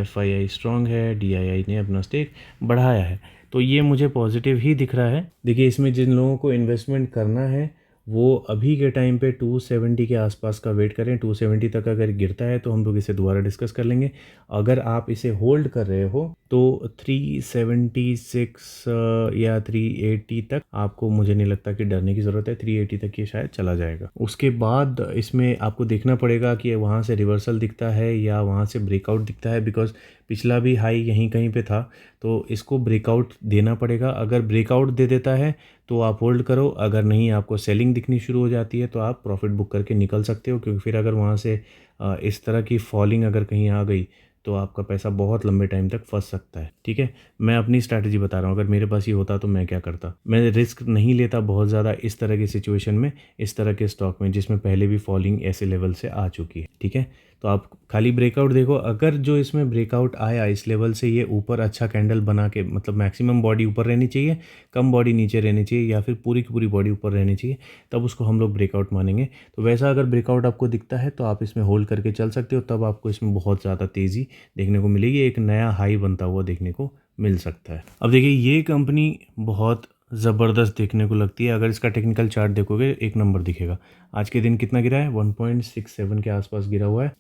FII स्ट्रॉन्ग है, DII ने अपना स्टेक बढ़ाया है, तो ये मुझे पॉजिटिव ही दिख रहा है। देखिए इसमें जिन लोगों को इन्वेस्टमेंट करना है वो अभी के टाइम पे 270 के आसपास का वेट करें। 270 तक अगर गिरता है तो हम लोग इसे दोबारा डिस्कस कर लेंगे। अगर आप इसे होल्ड कर रहे हो तो 376 या 380 तक आपको, मुझे नहीं लगता कि डरने की ज़रूरत है। 380 तक ये शायद चला जाएगा। उसके बाद इसमें आपको देखना पड़ेगा कि वहाँ से रिवर्सल दिखता है या वहाँ से ब्रेकआउट दिखता है, बिकॉज पिछला भी हाई यहीं कहीं पे था, तो इसको ब्रेकआउट देना पड़ेगा। अगर ब्रेकआउट दे देता है तो आप होल्ड करो, अगर नहीं आपको सेलिंग दिखनी शुरू हो जाती है तो आप प्रॉफिट बुक करके निकल सकते हो, क्योंकि फिर अगर वहाँ से इस तरह की फॉलिंग अगर कहीं आ गई तो आपका पैसा बहुत लंबे टाइम तक फंस सकता है। ठीक है, मैं अपनी स्ट्रैटेजी बता रहा हूँ, अगर मेरे पास ये होता तो मैं क्या करता। मैं रिस्क नहीं लेता बहुत ज़्यादा इस तरह की सिचुएशन में, इस तरह के स्टॉक में जिसमें पहले भी फॉलिंग ऐसे लेवल से आ चुकी है। ठीक है, तो आप खाली ब्रेकआउट देखो, अगर जो इसमें ब्रेकआउट आया इस लेवल से, ये ऊपर अच्छा कैंडल बना के, मतलब मैक्सिमम बॉडी ऊपर रहनी चाहिए, कम बॉडी नीचे रहनी चाहिए, या फिर पूरी की पूरी बॉडी ऊपर रहनी चाहिए, तब उसको हम लोग ब्रेकआउट मानेंगे। तो वैसा अगर ब्रेकआउट आपको दिखता है तो आप इसमें होल्ड करके चल सकते हो, तब आपको इसमें बहुत ज़्यादा तेज़ी देखने को मिलेगी, एक नया हाई बनता हुआ देखने को मिल सकता है। अब देखिए, ये कंपनी बहुत ज़बरदस्त देखने को लगती है। अगर इसका टेक्निकल चार्ट देखोगे एक नंबर दिखेगा। आज के दिन कितना गिरा है, 1.67 के आसपास गिरा हुआ है।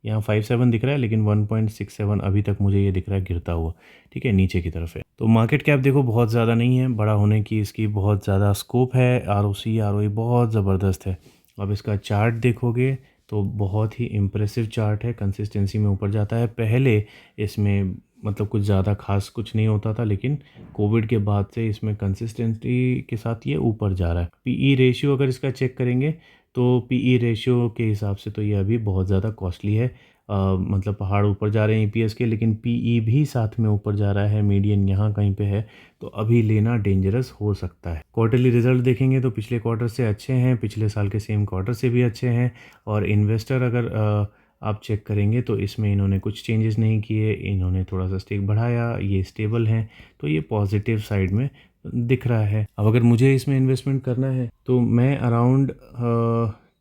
यहाँ 57 दिख रहा है, लेकिन 1.67 अभी तक मुझे ये दिख रहा है गिरता हुआ। ठीक है, नीचे की तरफ है। तो मार्केट कैप देखो बहुत ज़्यादा नहीं है, बड़ा होने की इसकी बहुत ज़्यादा स्कोप है। ROC ROE बहुत ज़बरदस्त है। अब इसका चार्ट देखोगे तो बहुत ही इम्प्रेसिव चार्ट है, कंसिस्टेंसी में ऊपर जाता है। पहले इसमें मतलब कुछ ज़्यादा खास कुछ नहीं होता था, लेकिन कोविड के बाद से इसमें कंसिस्टेंसी के साथ ये ऊपर जा रहा है। PE रेशियो अगर इसका चेक करेंगे तो PE रेशियो के हिसाब से तो ये अभी बहुत ज़्यादा कॉस्टली है। मतलब पहाड़ ऊपर जा रहे हैं EPS के, लेकिन PE भी साथ में ऊपर जा रहा है, मीडियन यहाँ कहीं पे है, तो अभी लेना डेंजरस हो सकता है। क्वार्टरली रिजल्ट देखेंगे तो पिछले क्वार्टर से अच्छे हैं, पिछले साल के सेम क्वार्टर से भी अच्छे हैं। और इन्वेस्टर अगर आप चेक करेंगे तो इसमें इन्होंने कुछ चेंजेस नहीं किए, इन्होंने थोड़ा सा स्टेक बढ़ाया, ये स्टेबल हैं, तो ये पॉजिटिव साइड में दिख रहा है। अब अगर मुझे इसमें इन्वेस्टमेंट करना है तो मैं अराउंड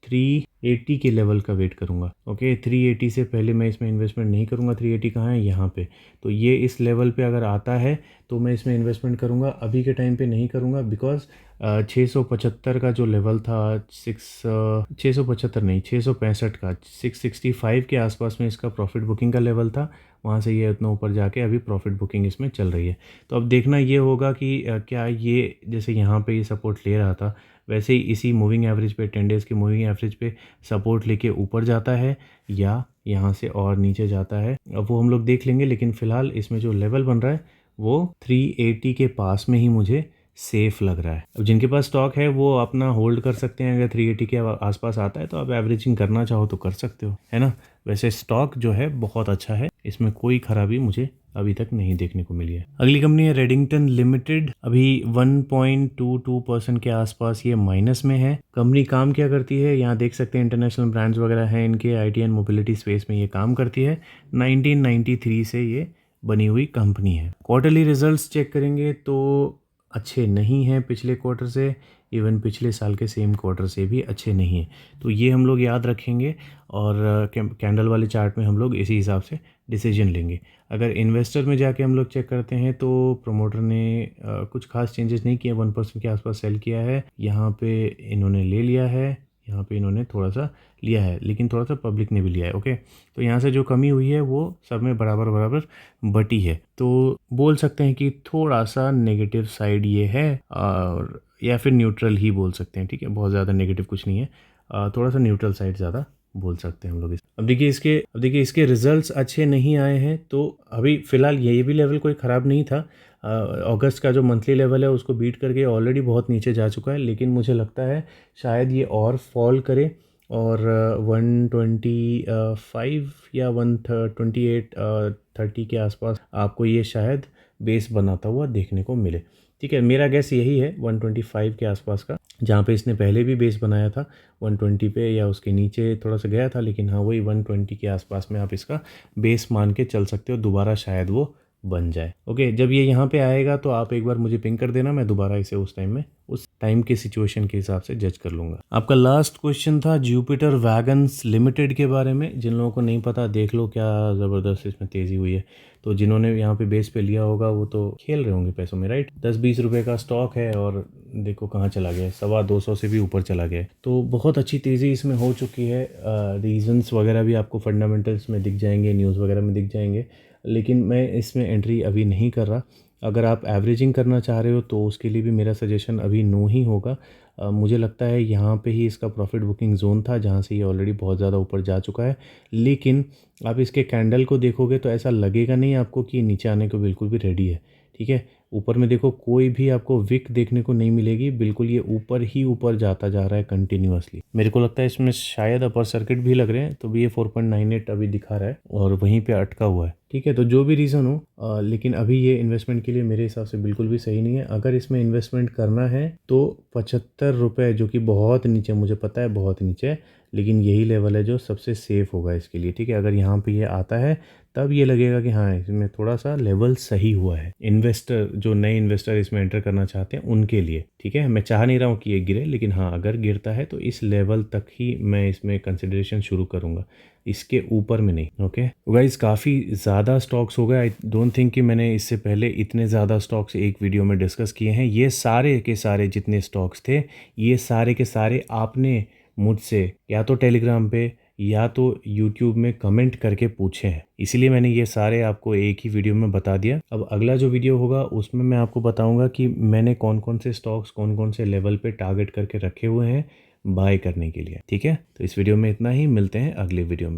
380 के लेवल का वेट करूँगा। ओके, 380 से पहले मैं इसमें इन्वेस्टमेंट नहीं करूँगा। 380 कहाँ है, यहाँ पे। तो ये इस लेवल पे अगर आता है तो मैं इसमें इन्वेस्टमेंट करूँगा, अभी के टाइम पे नहीं करूँगा, बिकॉज 675 का जो लेवल था, 675 नहीं, 665 का, 665 के आसपास में इसका प्रॉफिट बुकिंग का लेवल था। वहाँ से ये इतना ऊपर जाके अभी प्रॉफिट बुकिंग इसमें चल रही है। तो अब देखना ये होगा कि क्या ये जैसे यहाँ पे ये सपोर्ट ले रहा था, वैसे ही इसी मूविंग एवरेज पे, 10 डेज़ के मूविंग एवरेज पे सपोर्ट लेके ऊपर जाता है, या यहाँ से और नीचे जाता है। अब वो हम लोग देख लेंगे, लेकिन फ़िलहाल इसमें जो लेवल बन रहा है वो 380 के पास में ही मुझे सेफ़ लग रहा है। अब जिनके पास स्टॉक है वो अपना होल्ड कर सकते हैं, अगर 380 के आसपास आता है तो आप एवरेजिंग करना चाहो तो कर सकते हो, है ना। वैसे स्टॉक जो है बहुत अच्छा है, इसमें कोई खराबी मुझे अभी तक नहीं देखने को मिली है। अगली कंपनी है रेडिंगटन लिमिटेड। अभी 1.22% के आसपास ये माइनस में है। कंपनी काम क्या करती है, यहाँ देख सकते हैं, इंटरनेशनल ब्रांड्स वगैरह हैं इनके, IT एंड मोबिलिटी स्पेस में ये काम करती है। 1993 से ये बनी हुई कंपनी है। क्वार्टरली रिजल्ट्स चेक करेंगे तो अच्छे नहीं हैं पिछले क्वार्टर से, इवन पिछले साल के सेम क्वार्टर से भी अच्छे नहीं हैं। तो ये हम लोग याद रखेंगे, और कैंडल वाले चार्ट में हम लोग इसी हिसाब से डिसीजन लेंगे। अगर इन्वेस्टर में जाके हम लोग चेक करते हैं तो प्रमोटर ने कुछ खास चेंजेस नहीं किए, 1% के आसपास सेल किया है। यहाँ पे इन्होंने ले लिया है, यहाँ पे इन्होंने थोड़ा सा लिया है, लेकिन थोड़ा सा पब्लिक ने भी लिया है। ओके, तो यहाँ से जो कमी हुई है वो सब में बराबर बराबर बटी है। तो बोल सकते हैं कि थोड़ा सा नेगेटिव साइड ये है, और या फिर न्यूट्रल ही बोल सकते हैं। ठीक है, बहुत ज़्यादा नेगेटिव कुछ नहीं है, थोड़ा सा न्यूट्रल साइड ज़्यादा बोल सकते हैं हम लोग इस। अब देखिए इसके रिजल्ट्स अच्छे नहीं आए हैं, तो अभी फ़िलहाल ये भी लेवल कोई ख़राब नहीं था। अगस्त का जो मंथली लेवल है उसको बीट करके ऑलरेडी बहुत नीचे जा चुका है, लेकिन मुझे लगता है शायद ये और फॉल करे, और 125 या 128 30 के आसपास आपको ये शायद बेस बनाता हुआ देखने को मिले। ठीक है, मेरा गैस यही है 125 के आसपास का, जहाँ पे इसने पहले भी बेस बनाया था 120 पे, या उसके नीचे थोड़ा सा गया था, लेकिन हाँ वही 120 के आसपास में आप इसका बेस मान के चल सकते हो, दोबारा शायद वो बन जाए। ओके, जब ये यहाँ पे आएगा तो आप एक बार मुझे पिंग कर देना, मैं दोबारा इसे उस टाइम के सिचुएशन के हिसाब से जज कर लूँगा। आपका लास्ट क्वेश्चन था जुपिटर वैगन्स लिमिटेड के बारे में। जिन लोगों को नहीं पता देख लो, क्या ज़बरदस्त इसमें तेज़ी हुई है। तो जिन्होंने यहाँ पे बेस पे लिया होगा वो तो खेल रहे होंगे पैसों में, राइट। 10-20 रुपये का स्टॉक है और देखो कहाँ चला गया, 225 से भी ऊपर चला गया। तो बहुत अच्छी तेज़ी इसमें हो चुकी है। रीजंस वगैरह भी आपको फंडामेंटल्स में दिख जाएंगे, न्यूज़ वगैरह में दिख जाएंगे, लेकिन मैं इसमें एंट्री अभी नहीं कर रहा। अगर आप एवरेजिंग करना चाह रहे हो तो उसके लिए भी मेरा सजेशन अभी नो ही होगा। मुझे लगता है यहाँ पे ही इसका प्रॉफिट बुकिंग जोन था, जहाँ से ये ऑलरेडी बहुत ज़्यादा ऊपर जा चुका है। लेकिन आप इसके कैंडल को देखोगे तो ऐसा लगेगा नहीं आपको कि ये नीचे आने को बिल्कुल भी रेडी है। ठीक है, ऊपर में देखो कोई भी आपको विक देखने को नहीं मिलेगी, बिल्कुल ये ऊपर ही ऊपर जाता जा रहा है कंटिन्यूअसली। मेरे को लगता है इसमें शायद अपर सर्किट भी लग रहे हैं, तो भी ये 4.98 अभी दिखा रहा है और वहीं पे अटका हुआ है। ठीक है, तो जो भी रीज़न हो, लेकिन अभी ये इन्वेस्टमेंट के लिए मेरे हिसाब से बिल्कुल भी सही नहीं है। अगर इसमें इन्वेस्टमेंट करना है तो 75 रुपये, जो कि बहुत नीचे, मुझे पता है बहुत नीचे है, लेकिन यही लेवल है जो सबसे सेफ़ होगा इसके लिए। ठीक है, अगर यहाँ पे ये आता है तब ये लगेगा कि हाँ इसमें थोड़ा सा लेवल सही हुआ है, इन्वेस्टर जो नए इन्वेस्टर इसमें एंटर करना चाहते हैं उनके लिए। ठीक है, मैं चाह नहीं रहा हूँ कि ये गिरे, लेकिन हाँ अगर गिरता है तो इस लेवल तक ही मैं इसमें कंसिडरेशन शुरू करूँगा, इसके ऊपर में नहीं। ओके गाइस, काफ़ी ज़्यादा स्टॉक्स हो गए। आई डोंट थिंक कि मैंने इससे पहले इतने ज़्यादा स्टॉक्स एक वीडियो में डिस्कस किए हैं। ये सारे के सारे जितने स्टॉक्स थे, ये सारे के सारे आपने मुझसे या तो टेलीग्राम पे या तो यूट्यूब में कमेंट करके पूछे हैं, इसीलिए मैंने ये सारे आपको एक ही वीडियो में बता दिया। अब अगला जो वीडियो होगा उसमें मैं आपको बताऊंगा कि मैंने कौन कौन से स्टॉक्स कौन कौन से लेवल पे टारगेट करके रखे हुए हैं बाय करने के लिए। ठीक है, तो इस वीडियो में इतना ही, मिलते हैं अगले वीडियो में।